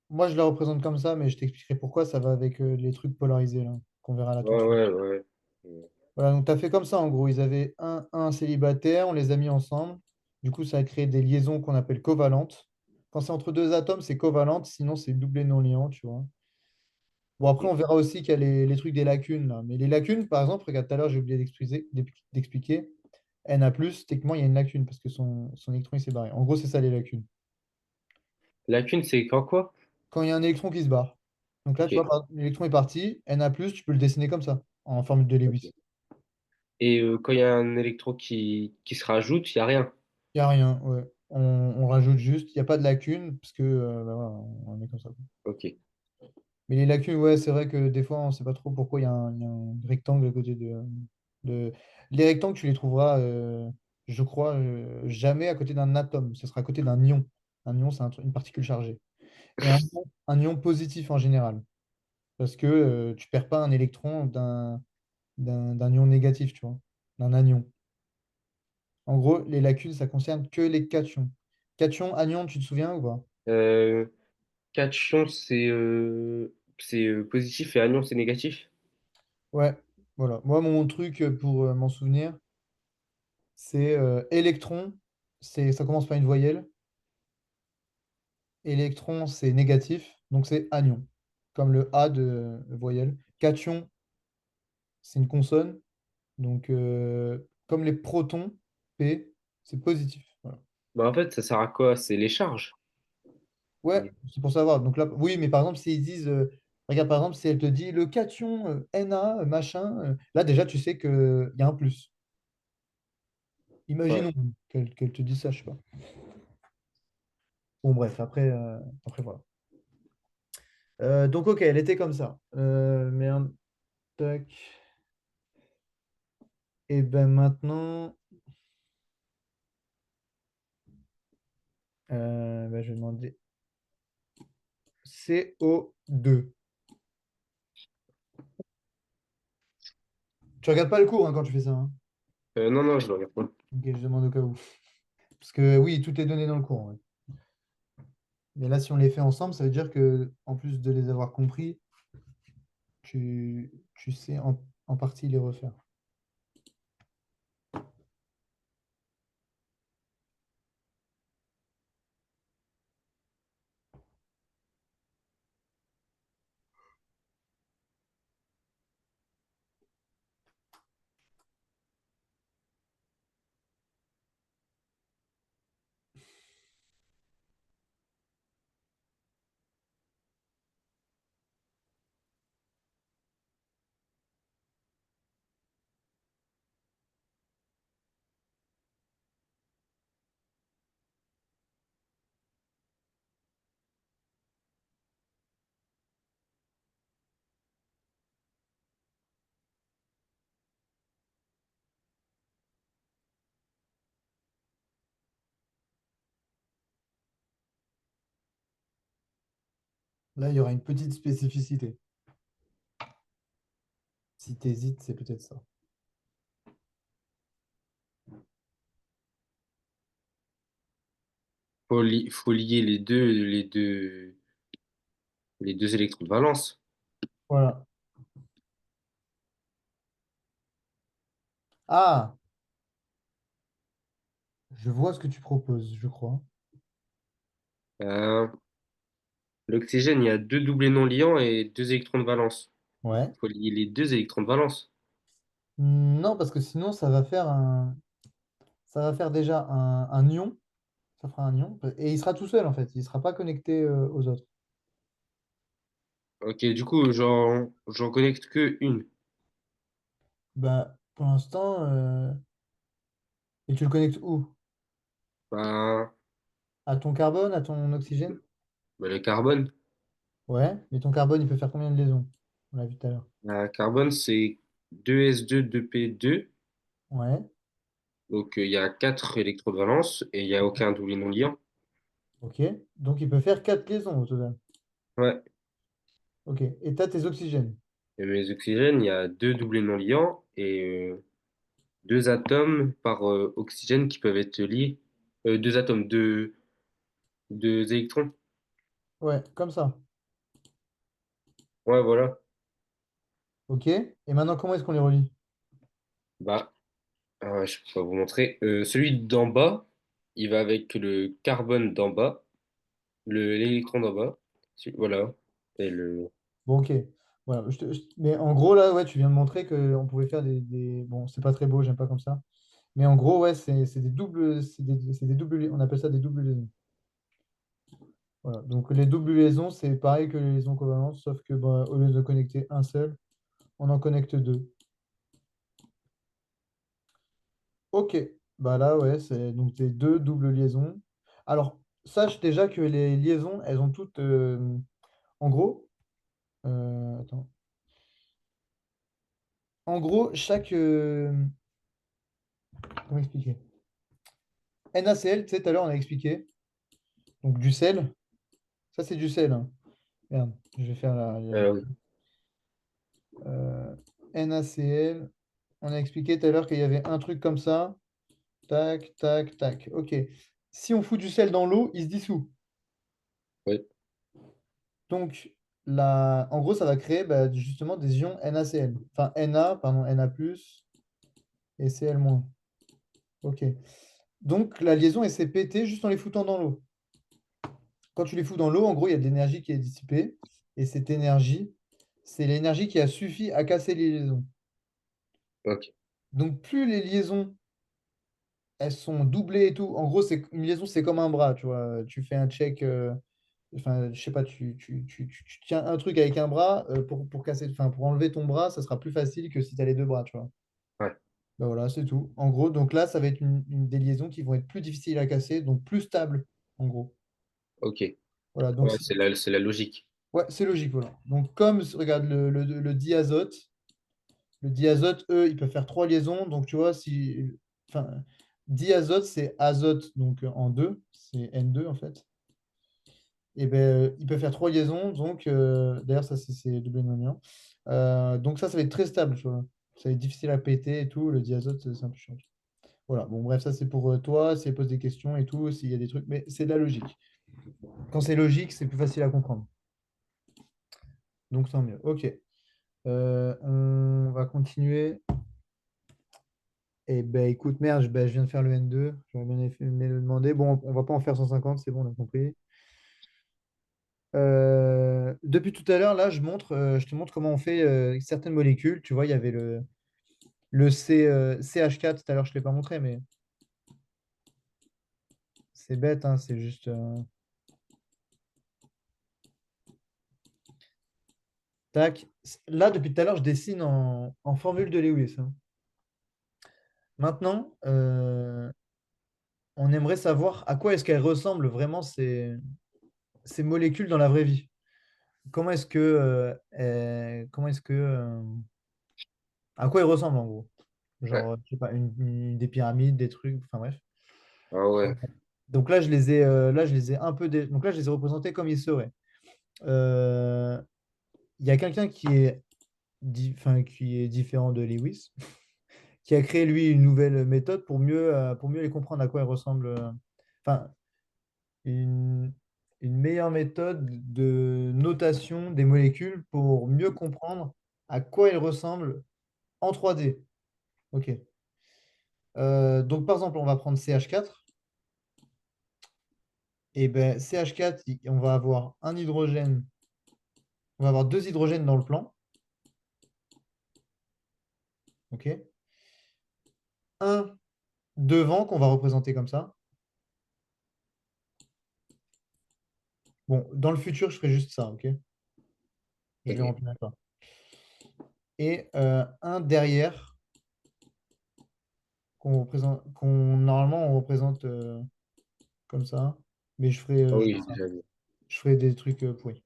Moi, je la représente comme ça, mais je t'expliquerai pourquoi ça va avec les trucs polarisés, là, qu'on verra là tout de Ouais, suite. ouais, ouais. Voilà, donc tu as fait comme ça, en gros. Ils avaient un célibataire, on les a mis ensemble. Du coup, ça a créé des liaisons qu'on appelle covalentes. Quand c'est entre deux atomes, c'est covalente, sinon c'est doublé non liant, tu vois. Bon, après, on verra aussi qu'il y a les trucs des lacunes, là. Mais les lacunes, par exemple, regarde, tout à l'heure, j'ai oublié d'expliquer. Na+, techniquement, il y a une lacune parce que son électron il s'est barré. En gros, c'est ça les lacunes. Lacune, c'est quand quoi? Quand il y a un électron qui se barre. Donc là, tu vois, Ok. l'électron est parti, Na+, tu peux le dessiner comme ça, en formule de Ok. Lewis. Et quand il y a un électron qui se rajoute, il n'y a rien. Il n'y a rien, ouais. On rajoute juste, il n'y a pas de lacune, parce que bah voilà, on est comme ça. Ok. Mais les lacunes, ouais, c'est vrai que des fois, on ne sait pas trop pourquoi il y a un rectangle à côté de... Les rectangles, tu les trouveras, je crois, jamais à côté d'un atome. Ce sera à côté d'un ion. Un ion, c'est une particule chargée. Et un ion positif en général. Parce que tu perds pas un électron d'un ion négatif, tu vois, d'un anion. En gros, les lacunes, ça concerne que les cations. Cation, anion, tu te souviens ou pas? Euh, cation, c'est positif et anion, c'est négatif. Ouais, voilà. Moi, mon truc pour m'en souvenir, c'est électron, ça commence par une voyelle. Électron, c'est négatif, donc c'est anion, comme le A de voyelle. Cation, c'est une consonne, donc comme les protons, P, c'est positif. Voilà. Bah, en fait, ça sert à quoi? C'est les charges. Ouais, c'est pour savoir. Donc là, oui, mais par exemple, s'ils disent, regarde, par exemple, si elle te dit le cation Na, machin, là déjà, tu sais qu'il y a un plus. Ouais. Imaginons qu'elle te dise ça, je sais pas. Bon, bref, après voilà. Donc, ok, elle était comme ça. Merde, tac. Et ben maintenant, ben, je vais demander CO2. Tu regardes pas le cours hein, quand tu fais ça. Hein. Non, non, je le regarde pas. Ok, je demande au cas où. Parce que oui, tout est donné dans le cours. Ouais. Mais là, si on les fait ensemble, ça veut dire que en plus de les avoir compris, tu sais en partie les refaire. Là, il y aura une petite spécificité. Si tu hésites, c'est peut-être ça. Faut lier les deux électrons de valence. Voilà. Ah, je vois ce que tu proposes, je crois. Euh, L'oxygène, il y a deux doublés non liants et deux électrons de valence. Ouais. Faut lier les deux électrons de valence. Non, parce que sinon, ça va faire déjà un ion. Ça fera un ion. Et il sera tout seul, en fait. Il ne sera pas connecté aux autres. Ok, du coup, j'en connecte que une. Bah, pour l'instant, et tu le connectes où? Ben, À ton carbone, à ton oxygène? le carbone. Ouais, mais ton carbone, il peut faire combien de liaisons? On l'a vu tout à l'heure. Carbone, c'est 2s2, 2p2. Ouais, Donc, il y a 4 électrons de valence et il n'y a aucun doublé non liant. ok. Donc, il peut faire 4 liaisons au total. Ouais. Ok. Et tu as tes oxygènes. Et mes oxygènes, il y a deux doublés non liants et deux atomes par oxygène qui peuvent être liés. Deux atomes, deux électrons. Ouais, comme ça. Ouais, voilà. Ok. Et maintenant, comment est-ce qu'on les relie? Bah, je peux pas vous montrer. Celui d'en bas, il va avec le carbone d'en bas, l'électron d'en bas. Voilà. Et le... Bon, ok. Voilà. Mais en gros, là, ouais, tu viens de montrer qu'on pouvait faire Bon, c'est pas très beau, j'aime pas comme ça. Mais en gros, ouais, c'est des doubles. C'est des doubles. On appelle ça des doubles liaisons. Voilà. Donc, les doubles liaisons, c'est pareil que les liaisons covalentes, sauf que bah, au lieu de connecter un seul, on en connecte deux. Ok, bah là, ouais, c'est donc tes deux doubles liaisons. Alors, sache déjà que les liaisons, elles ont toutes, en gros, attends. En gros, comment expliquer? NaCl, tu sais, tout à l'heure, on a expliqué, donc du sel, ça c'est du sel, hein. Merde, je vais faire Oui. euh, NaCl, on a expliqué tout à l'heure qu'il y avait un truc comme ça, tac, tac, tac, ok. Si on fout du sel dans l'eau, il se dissout. Oui. Donc, en gros, ça va créer bah, justement des ions NaCl. Enfin, pardon, Na+, et Cl-. Ok. Donc, la liaison, elle s'est pétée juste en les foutant dans l'eau. Quand tu les fous dans l'eau, en gros, il y a de l'énergie qui est dissipée. Et cette énergie, c'est l'énergie qui a suffi à casser les liaisons. Ok. Donc, plus les liaisons, elles sont doublées et tout. En gros, une liaison, c'est comme un bras, tu vois. Tu fais un check. Enfin, je sais pas, tu tiens un truc avec un bras pour casser, enfin, pour enlever ton bras, ça sera plus facile que si tu as les deux bras, tu vois. Ouais. Ben voilà, c'est tout. En gros, donc là, ça va être des liaisons qui vont être plus difficiles à casser, donc plus stables, en gros. Ok. Voilà, donc Ouais, c'est la logique. ouais, c'est logique, voilà. Donc comme, regarde, le diazote, eux, ils peuvent faire trois liaisons, donc tu vois, si, enfin, diazote, c'est azote, donc en deux, c'est N2 en fait. Et ben, il peut faire trois liaisons, donc d'ailleurs, ça, c'est double nonien. Donc ça va être très stable, tu vois. Ça va être difficile à péter et tout. Le diazote, c'est un peu chiant. Voilà, bon, bref, ça, c'est pour toi, si elle pose des questions et tout, s'il y a des trucs, mais c'est de la logique. Quand c'est logique, c'est plus facile à comprendre. Donc, tant mieux. Ok. On va continuer. Et ben, écoute, merde, je viens de faire le N2. J'aurais bien aimé le demander. Bon, on va pas en faire 150, c'est bon, on a compris. Depuis tout à l'heure, là, je te montre comment on fait certaines molécules. Tu vois, il y avait le CH4 tout à l'heure, je ne te l'ai pas montré, mais c'est bête, hein, c'est juste. Tac. Là, depuis tout à l'heure, je dessine en formule de Lewis, hein. Maintenant, on aimerait savoir à quoi est-ce qu'elles ressemblent vraiment ces molécules dans la vraie vie. Comment est-ce que, à quoi elles ressemblent en gros? Ouais. Genre, je sais pas, des pyramides, des trucs, enfin bref. Ah ouais. Donc là, je les ai un peu, donc là, je les ai représentés comme ils seraient. Euh, Il y a quelqu'un enfin, qui est différent de Lewis, qui a créé lui une nouvelle méthode pour mieux les comprendre à quoi elles ressemblent. Enfin, une, une meilleure méthode de notation des molécules pour mieux comprendre à quoi elles ressemblent en 3D. Ok. Donc, par exemple, on va prendre CH4. Et ben, CH4, on va avoir un hydrogène, on va avoir deux hydrogènes dans le plan. Ok. Un devant qu'on va représenter comme ça. Bon, dans le futur, je ferai juste ça, ok? Je les Ok. remplirai pas. Et un derrière normalement on représente comme ça, mais Ah je oui, ferai j'ai ça. déjà vu. Je ferai des trucs pourris.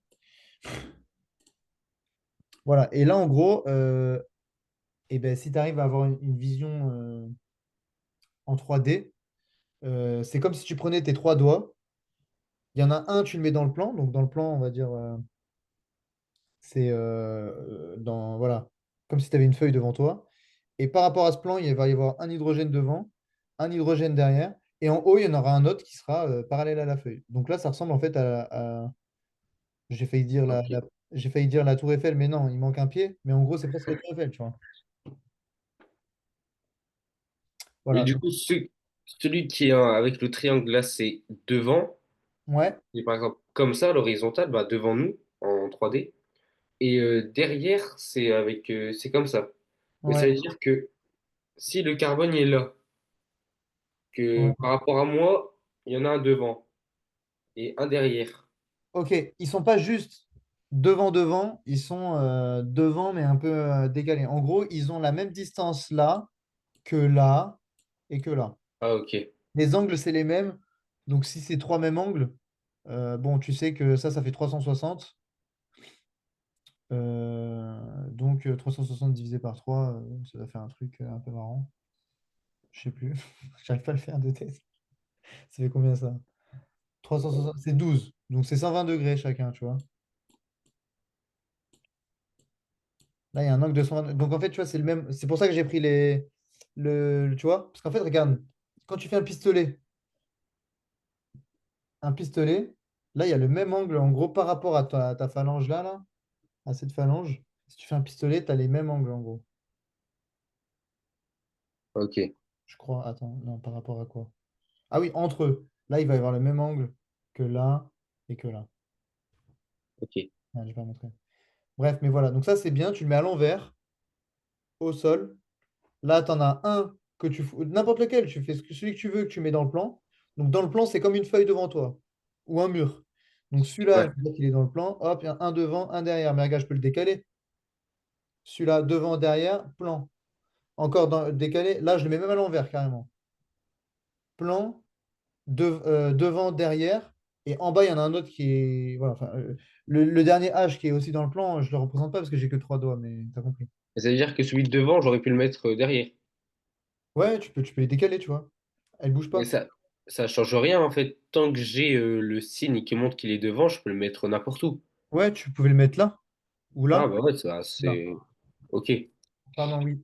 Voilà. Et là, en gros, eh ben, si tu arrives à avoir une vision en 3D, c'est comme si tu prenais tes trois doigts. Il y en a un, tu le mets dans le plan. Donc, dans le plan, on va dire, c'est voilà, comme si tu avais une feuille devant toi. Et par rapport à ce plan, il va y avoir un hydrogène devant, un hydrogène derrière, et en haut, il y en aura un autre qui sera parallèle à la feuille. Donc là, ça ressemble en fait j'ai failli dire Ok. j'ai failli dire la tour Eiffel, mais non, il manque un pied. Mais en gros, c'est presque la tour Eiffel, tu vois. Mais Voilà. du Donc, coup, celui qui est avec le triangle là, c'est devant. ouais, Et par exemple, comme ça, l'horizontale, bah, devant nous, en 3D. Et derrière, c'est comme ça. Mais ça ouais, veut dire que si le carbone est là, que ouais. par rapport à moi, il y en a un devant et un derrière. Ok, ils sont pas juste devant, ils sont devant, mais un peu décalés. En gros, ils ont la même distance là et que là. Ah, ok. Les angles, c'est les mêmes. Donc, si c'est trois mêmes angles, bon, tu sais que ça fait 360. Donc, 360 divisé par 3, ça va faire un truc un peu marrant. Je sais plus. J'arrive pas à le faire de tête. Ça fait combien ça? 360, c'est 12. Donc, c'est 120 degrés chacun, tu vois. Là, il y a un angle de 120. Donc, en fait, tu vois, c'est le même. C'est pour ça que j'ai pris tu vois? Parce qu'en fait, regarde, quand tu fais un pistolet, là, il y a le même angle, en gros, par rapport à ta phalange là, à cette phalange. Si tu fais un pistolet, tu as les mêmes angles, en gros. Ok. Je crois. Attends, non, par rapport à quoi? Ah oui, entre eux. Là, il va y avoir le même angle que là et que là. Ok. Ah, je vais pas montrer. Bref, mais voilà. Donc, ça, c'est bien. Tu le mets à l'envers, au sol. Là, tu en as un que n'importe lequel, tu fais celui que tu veux que tu mets dans le plan. Donc, dans le plan, c'est comme une feuille devant toi ou un mur. Donc, celui-là, je Ouais. veux dire qu'il est dans le plan. Hop, il y a un devant, un derrière. Mais regarde, je peux le décaler. Celui-là, devant, derrière, plan. Encore décalé. Là, je le mets même à l'envers carrément. Plan, devant, derrière. Et en bas, il y en a un autre qui est. Voilà, enfin, le dernier H qui est aussi dans le plan, je ne le représente pas parce que j'ai que trois doigts, mais tu as compris. Ça veut dire que celui de devant, j'aurais pu le mettre derrière. Ouais, tu peux les décaler, tu vois. Elle bouge Mais pas. ça change rien en fait. Tant que j'ai le signe qui montre qu'il est devant, je peux le mettre n'importe où. Ouais, tu pouvais le mettre là ou Ah là. bah ouais, ça Là. c'est ok. Pardon, oui.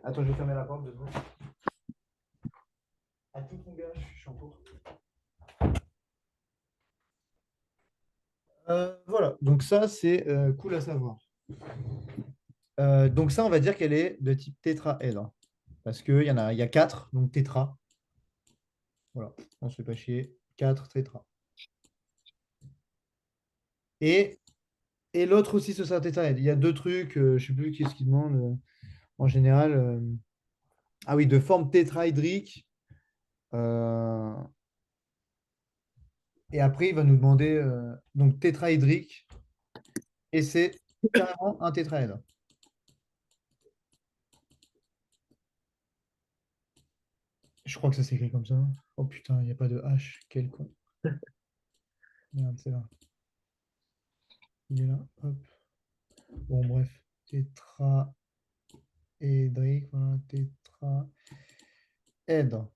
Attends, je vais fermer la porte 2 secondes. À tout mon gars, je suis en cours. Voilà, donc ça, c'est cool à savoir. Donc ça, on va dire qu'elle est de type tétraèdre. Parce qu'il y a 4, donc tétra. Voilà, on se fait pas chier. 4 tétra. Et, et l'autre aussi, ce sera tétraèdre. Il y a deux trucs, je sais plus qu'est-ce qu'il demande. En général, ah oui, de forme tétraédrique. Euh, et après, il va nous demander donc tétraédrique. Et c'est carrément un tétraèdre. Je crois que ça s'écrit comme ça. Oh putain, il n'y a pas de H. Quel con. Merde, c'est là. Il est là. Hop. Bon, bref. Tétraédrique. Voilà. Tétraèdre.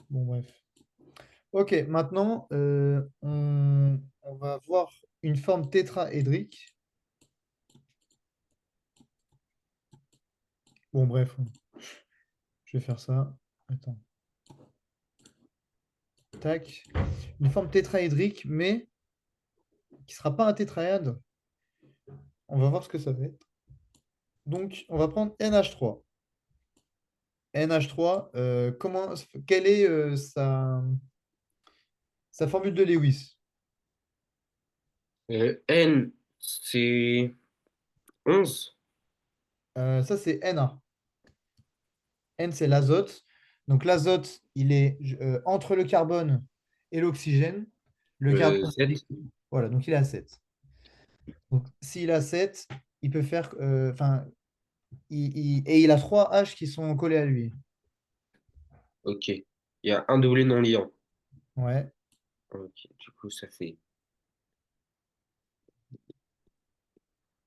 Bon, bref. Ok, maintenant, on va voir. une forme tétraédrique. Bon, bref, je vais faire ça. Attends. Tac. Une forme tétraédrique, mais qui ne sera pas un tétraèdre. On va voir ce que ça fait. Donc, on va prendre NH3. NH3, quelle est sa formule de Lewis? N, c'est 11. Ça, c'est Na. N, c'est l'azote. Donc, l'azote, il est entre le carbone et l'oxygène. Le carbone, 7. voilà, donc il est à 7. Donc, s'il a 7, il peut faire. Enfin, et il a 3 H qui sont collés à lui. Ok. Il y a un doublé non liant. Ouais. Ok, du coup, ça fait.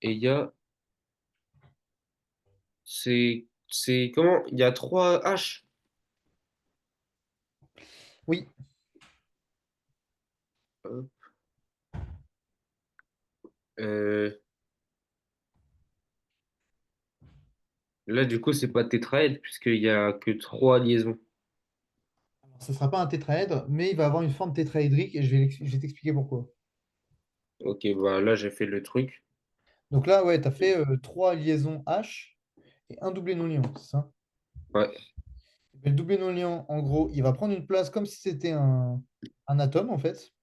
Et il y a. C'est comment? Il y a 3 H. Oui. Hop. Euh, Là, du coup, c'est pas tétraèdre, puisqu'il y a que 3 liaisons. Alors, ce ne sera pas un tétraèdre, mais il va avoir une forme tétraédrique et je vais t'expliquer pourquoi. Ok, bah là, j'ai fait le truc. Donc là, ouais, tu as fait 3 liaisons H et un doublé non liant, c'est ça? Ouais, Et le doublé non liant, en gros, il va prendre une place comme si c'était un atome, en fait.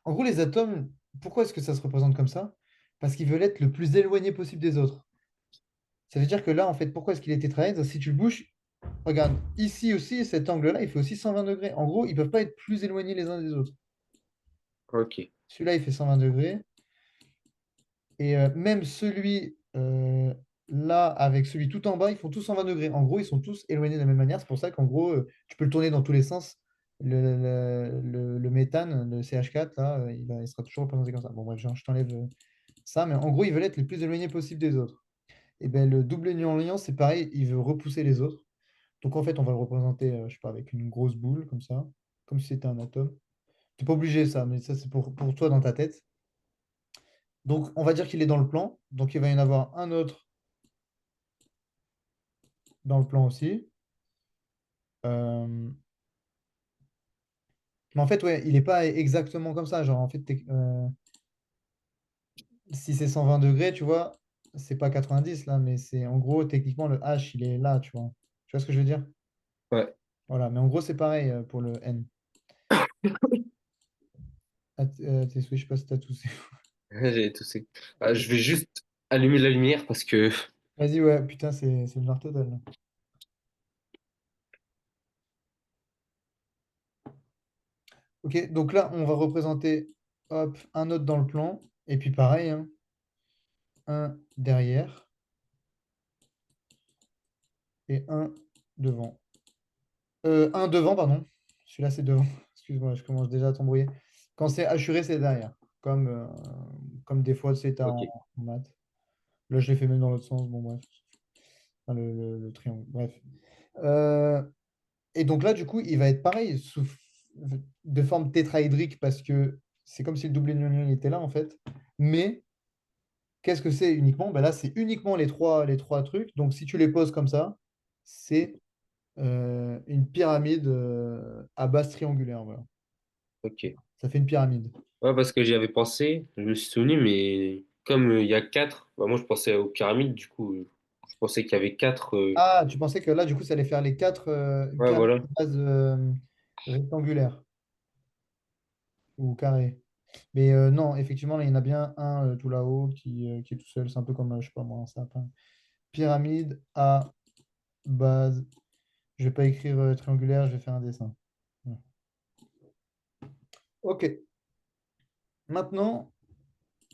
En gros, les atomes, pourquoi est-ce que ça se représente comme ça? Parce qu'ils veulent être le plus éloigné possible des autres. Ça veut dire que là, en fait, pourquoi est-ce qu'il est tétraèdre? Si tu le bouges, regarde, ici aussi, cet angle-là, il fait aussi 120 degrés. En gros, ils ne peuvent pas être plus éloignés les uns des autres. ok, Celui-là, il fait 120 degrés. Et même celui là, avec celui tout en bas, ils font tous 120 degrés. En gros, ils sont tous éloignés de la même manière. C'est pour ça qu'en gros, tu peux le tourner dans tous les sens. Le méthane, le CH4, là, il sera toujours représenté comme ça. Bon, bref, je t'enlève ça. Mais en gros, ils veulent être les plus éloignés possible des autres. Et ben, le double liant, c'est pareil. Il veut repousser les autres. Donc, en fait, on va le représenter, je sais pas, avec une grosse boule, comme ça. Comme si c'était un atome. Tu n'es pas obligé, ça, mais ça, c'est pour toi dans ta tête. Donc, on va dire qu'il est dans le plan. Donc, il va y en avoir un autre dans le plan aussi. Euh, mais en fait, ouais, il n'est pas exactement comme ça. Genre, en fait, si c'est 120 degrés, tu vois, c'est pas 90 là, mais c'est en gros, techniquement, le H, il est là, tu vois. Tu vois ce que je veux dire? ouais, Voilà, mais en gros, c'est pareil pour le N. Je sais pas si t'as toussé. j'ai toussé. Ah, je vais juste allumer la lumière parce que. Vas-y, ouais, putain, c'est le noir total, là. Ok, donc là, on va représenter, hop, un autre dans le plan. Et puis pareil, hein, un derrière et un devant. Un devant, pardon. Celui-là, c'est devant. Excuse-moi, je commence déjà à t'embrouiller. Quand c'est assuré, c'est derrière. Comme des fois, c'est Ok, en maths. Là, je l'ai fait même dans l'autre sens. Bon, bref. Enfin, le triangle. Bref. Euh, et donc là, du coup, il va être pareil, de forme tétraédrique, parce que c'est comme si le doublé de il était là, en fait. Mais qu'est-ce que c'est uniquement? Ben là, c'est uniquement les trois trucs. Donc, si tu les poses comme ça, c'est une pyramide à base triangulaire. Voilà. ok. Ça fait une pyramide. Ouais, parce que j'y avais pensé, je me suis souvenu, mais comme il y a 4, bah, moi je pensais aux pyramides, du coup, je pensais qu'il y avait 4. Ah, tu pensais que là, du coup, ça allait faire les quatre Ouais, pyramides voilà. à base rectangulaire ou carré. Mais non, effectivement, là, il y en a bien un tout là-haut qui est tout seul. C'est un peu comme, je sais pas moi, un sapin. Pyramide à base. Je vais pas écrire triangulaire, je vais faire un dessin. Voilà. Ok. Maintenant,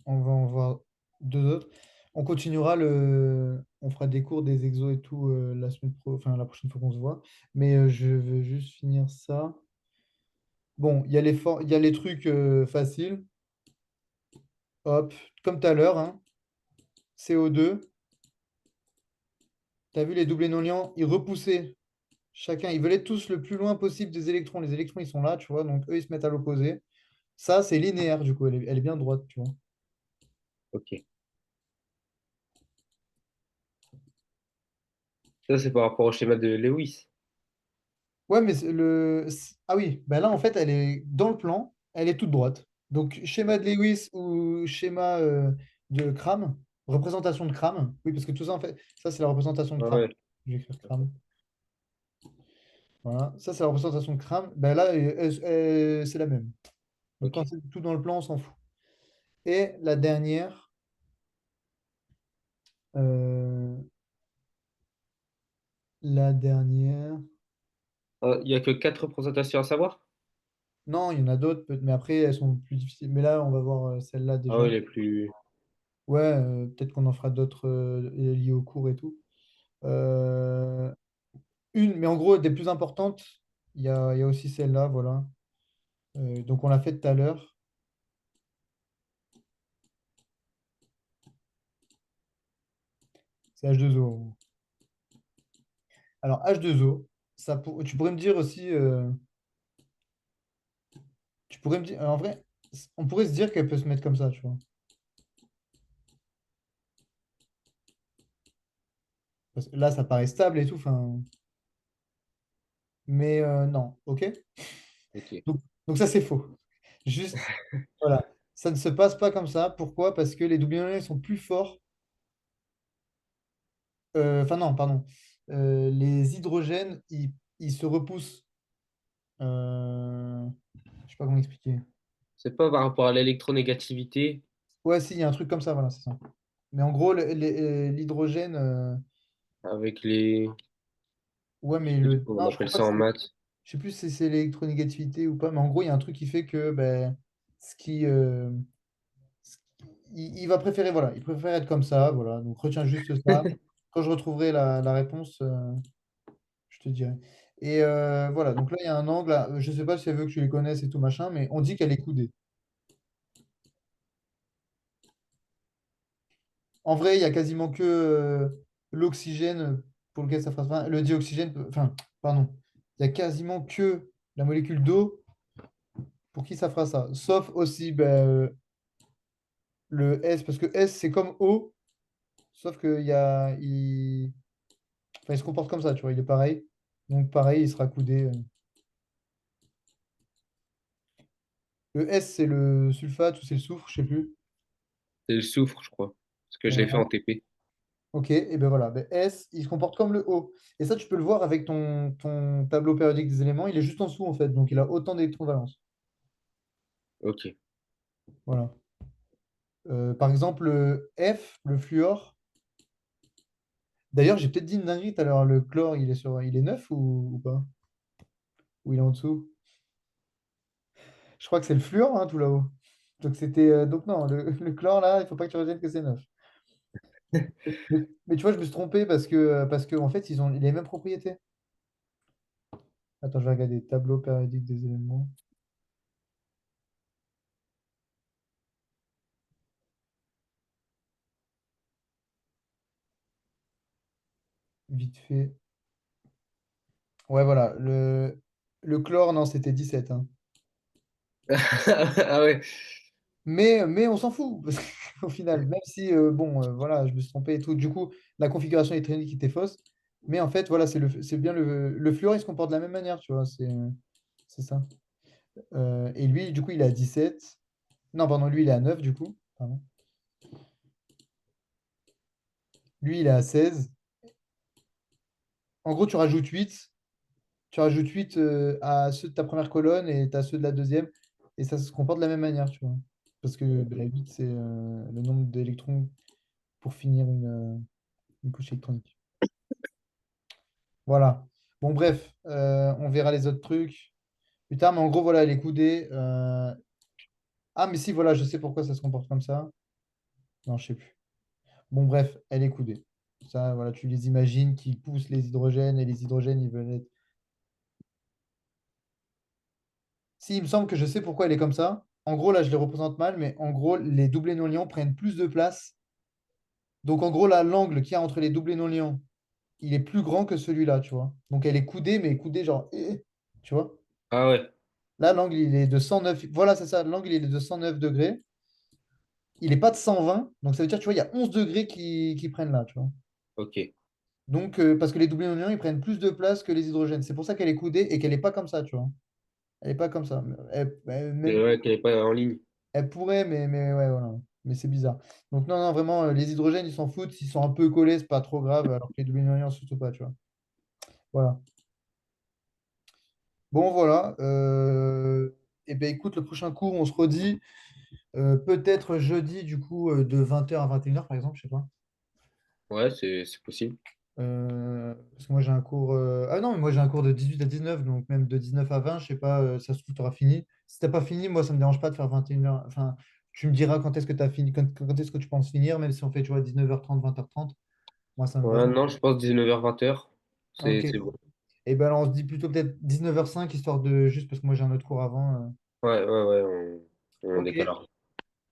on va en voir deux autres. On continuera on fera des cours, des exos et tout la semaine enfin la prochaine fois qu'on se voit. Mais je veux juste finir ça. Bon, il y a les trucs faciles. Hop, comme tout à l'heure, hein. CO2. Tu as vu les doublés non liants, ils repoussaient chacun. Ils veulent être tous le plus loin possible des électrons. Les électrons, ils sont là, tu vois. Donc eux, ils se mettent à l'opposé. Ça, c'est linéaire, du coup, elle est bien droite, tu vois. Ok. Ça, c'est par rapport au schéma de Lewis. Ouais, mais ah oui, ben là, en fait, elle est dans le plan, elle est toute droite. Donc, schéma de Lewis ou schéma de Cram, représentation de Cram. Oui, parce que tout ça, en fait, ça, c'est la représentation de Ah Cram. ouais. Je vais écrire Cram. Voilà, ça, c'est la représentation de Cram. Ben là, c'est la même. Donc, Ok. quand c'est tout dans le plan, on s'en fout. Et euh, la dernière, Ah, il n'y a que quatre représentations à savoir? non, il y en a d'autres, mais après, elles sont plus difficiles. Mais là, on va voir celle-là Ah déjà. ouais, les plus. Ouais, peut-être qu'on en fera d'autres liées au cours et tout. Euh, mais en gros, des plus importantes, il y a aussi celle-là, voilà. Donc, on l'a fait tout à l'heure. C'est H2O. Alors, H2O, tu pourrais me dire aussi, tu pourrais me dire, en vrai, on pourrait se dire qu'elle peut se mettre comme ça, tu vois. Parce que là, ça paraît stable et tout, enfin, mais non, ok? Ok. Donc ça, c'est faux. Juste, voilà, ça ne se passe pas comme ça. Pourquoi? Parce que les doublés sont plus forts. Enfin, non, pardon. Les hydrogènes, ils se repoussent. Je sais pas comment expliquer. C'est pas par rapport à l'électronégativité Ouais, si, il y a un truc comme ça, voilà, c'est ça. Mais en gros, l'hydrogène, avec les. ouais, Je sais mais plus le. comment on Non, je appelle crois pas ça que en c'est. maths. Je sais plus si c'est l'électronégativité ou pas, mais en gros, il y a un truc qui fait que ben, ce qui, il va préférer, voilà, il préfère être comme ça, voilà. Donc retiens juste ça. Quand je retrouverai la réponse, je te dirai. Et voilà, donc là, il y a un angle. Là, je ne sais pas si elle veut que tu les connaisses et tout machin, mais on dit qu'elle est coudée. En vrai, il y a quasiment que l'oxygène pour lequel ça fera. Enfin, le dioxygène, enfin, pardon. Il y a quasiment que la molécule d'eau pour qui ça fera ça. Sauf aussi ben, le S, parce que S, c'est comme O, sauf qu'il y a. Enfin, il se comporte comme ça, tu vois, il est pareil. Donc, pareil, il sera coudé. Le S, c'est le sulfate ou c'est le soufre, je sais plus. C'est le soufre, je crois. Parce que je l'ai fait Voilà. en TP. Ok, et ben voilà. Ben S, il se comporte comme le O. Et ça, tu peux le voir avec ton tableau périodique des éléments. Il est juste en dessous, en fait. Donc, il a autant d'électrons valence. Ok. Voilà. Par exemple, le F, le fluor. D'ailleurs, j'ai peut-être dit une dinguerie tout à l'heure. Le chlore, il est neuf ou pas? Ou il est en dessous? Je crois que c'est le fluor, hein, tout là-haut. Donc non, le chlore, là, il faut pas que tu retiennes que c'est neuf. Mais tu vois, je me suis trompé parce que en fait, ils ont les mêmes propriétés. Attends, je vais regarder. Tableau périodique des éléments. Vite fait. Ouais, voilà. Le chlore, non, c'était 17, hein. Ah ouais. Mais on s'en fout, parce qu'au final, même si, bon, voilà, je me suis trompé et tout, du coup, la configuration électronique était fausse. Mais en fait, voilà, c'est bien le fluor, il se comporte de la même manière, tu vois, c'est ça. Et lui, du coup, il est à 17. Non, pardon, lui, il est à 9 du coup. Pardon. Lui, il est à 16. En gros, tu rajoutes huit à ceux de ta première colonne et tu as ceux de la deuxième. Et ça se comporte de la même manière, tu vois. Parce que bah, 8, c'est le nombre d'électrons pour finir une couche électronique. Voilà. Bon, bref, on verra les autres trucs plus tard. Mais en gros, voilà, les coudées. Ah, mais si, voilà, je sais pourquoi ça se comporte comme ça. Non, je sais plus. Bon, bref, elle est coudée. Ça, voilà, tu les imagines qui poussent les hydrogènes et les hydrogènes, ils veulent être. Si, il me semble que je sais pourquoi elle est comme ça. En gros, là, je les représente mal, mais en gros, les doublés non-liants prennent plus de place. Donc, en gros, là, l'angle qu'il y a entre les doublés non-liants, il est plus grand que celui-là, tu vois. Donc, elle est coudée, mais coudée genre, tu vois. Ah ouais. Là, l'angle, il est de 109. Voilà, c'est ça. L'angle, il est de 109 degrés. Il n'est pas de 120. Donc, ça veut dire, tu vois, il y a 11 degrés qui prennent là, tu vois. Ok. Donc, parce que les doublés ioniens, ils prennent plus de place que les hydrogènes. C'est pour ça qu'elle est coudée et qu'elle n'est pas comme ça, tu vois. Elle n'est pas comme ça. Et Même, ouais, qu'elle n'est pas en ligne. elle pourrait, mais ouais, voilà. Mais c'est bizarre. Donc, non, non, vraiment, les hydrogènes, ils s'en foutent. S'ils sont un peu collés, c'est pas trop grave. Alors que les doublés ioniens, surtout pas, tu vois. Voilà. Bon, voilà. Et ben écoute, le prochain cours, on se redit peut-être jeudi, du coup, de 20h à 21h, par exemple, je sais pas. Ouais, c'est possible. Parce que moi, j'ai un cours. Ah non, mais moi, j'ai un cours de 18 à 19, donc même de 19 à 20, je sais pas, ça se trouve, tu auras fini. Si t'as pas fini, moi, ça me dérange pas de faire 21h. Enfin, tu me diras quand est-ce que tu as fini, quand est-ce que tu penses finir, même si on fait, tu vois, 19h30, 20h30. Moi, ça me va. Ouais, non, je pense 19h, 20h. Ok. C'est bon. Et ben alors, on se dit plutôt peut-être 19h05, histoire de. Juste parce que moi, j'ai un autre cours avant. Ouais, ouais, ouais, on Ok. décalera.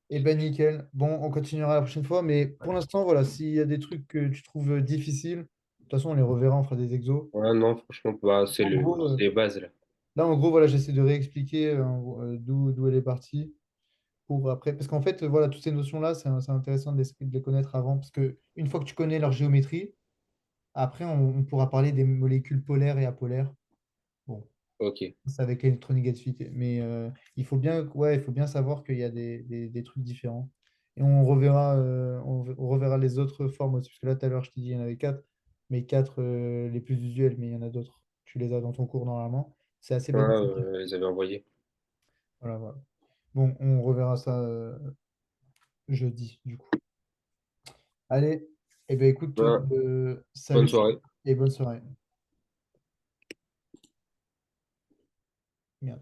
Eh ben nickel. Bon, on continuera la prochaine fois, mais pour l'instant, voilà, s'il y a des trucs que tu trouves difficiles, de toute façon, on les reverra, on fera des exos. Ouais, non, franchement, bah, En gros, c'est les bases, là. là, en gros, voilà, j'essaie de réexpliquer d'où elle est partie pour après. Parce qu'en fait, voilà, toutes ces notions-là, c'est intéressant de les connaître avant, parce que une fois que tu connais leur géométrie, après, on pourra parler des molécules polaires et apolaires. Bon, Ok. c'est avec l'électronégativité. Mais ouais, il faut bien savoir qu'il y a des trucs différents. Et on reverra les autres formes aussi. Parce que là, tout à l'heure, je t'ai dit, il y en avait quatre. Mais quatre les plus usuelles, mais il y en a d'autres. Tu les as dans ton cours normalement. C'est assez Ouais, basique. les avez envoyés. Voilà, voilà. Bon, on reverra ça jeudi, du coup. Allez, eh ben, écoute, Ouais, bonne salut soirée. et bonne soirée. Merde.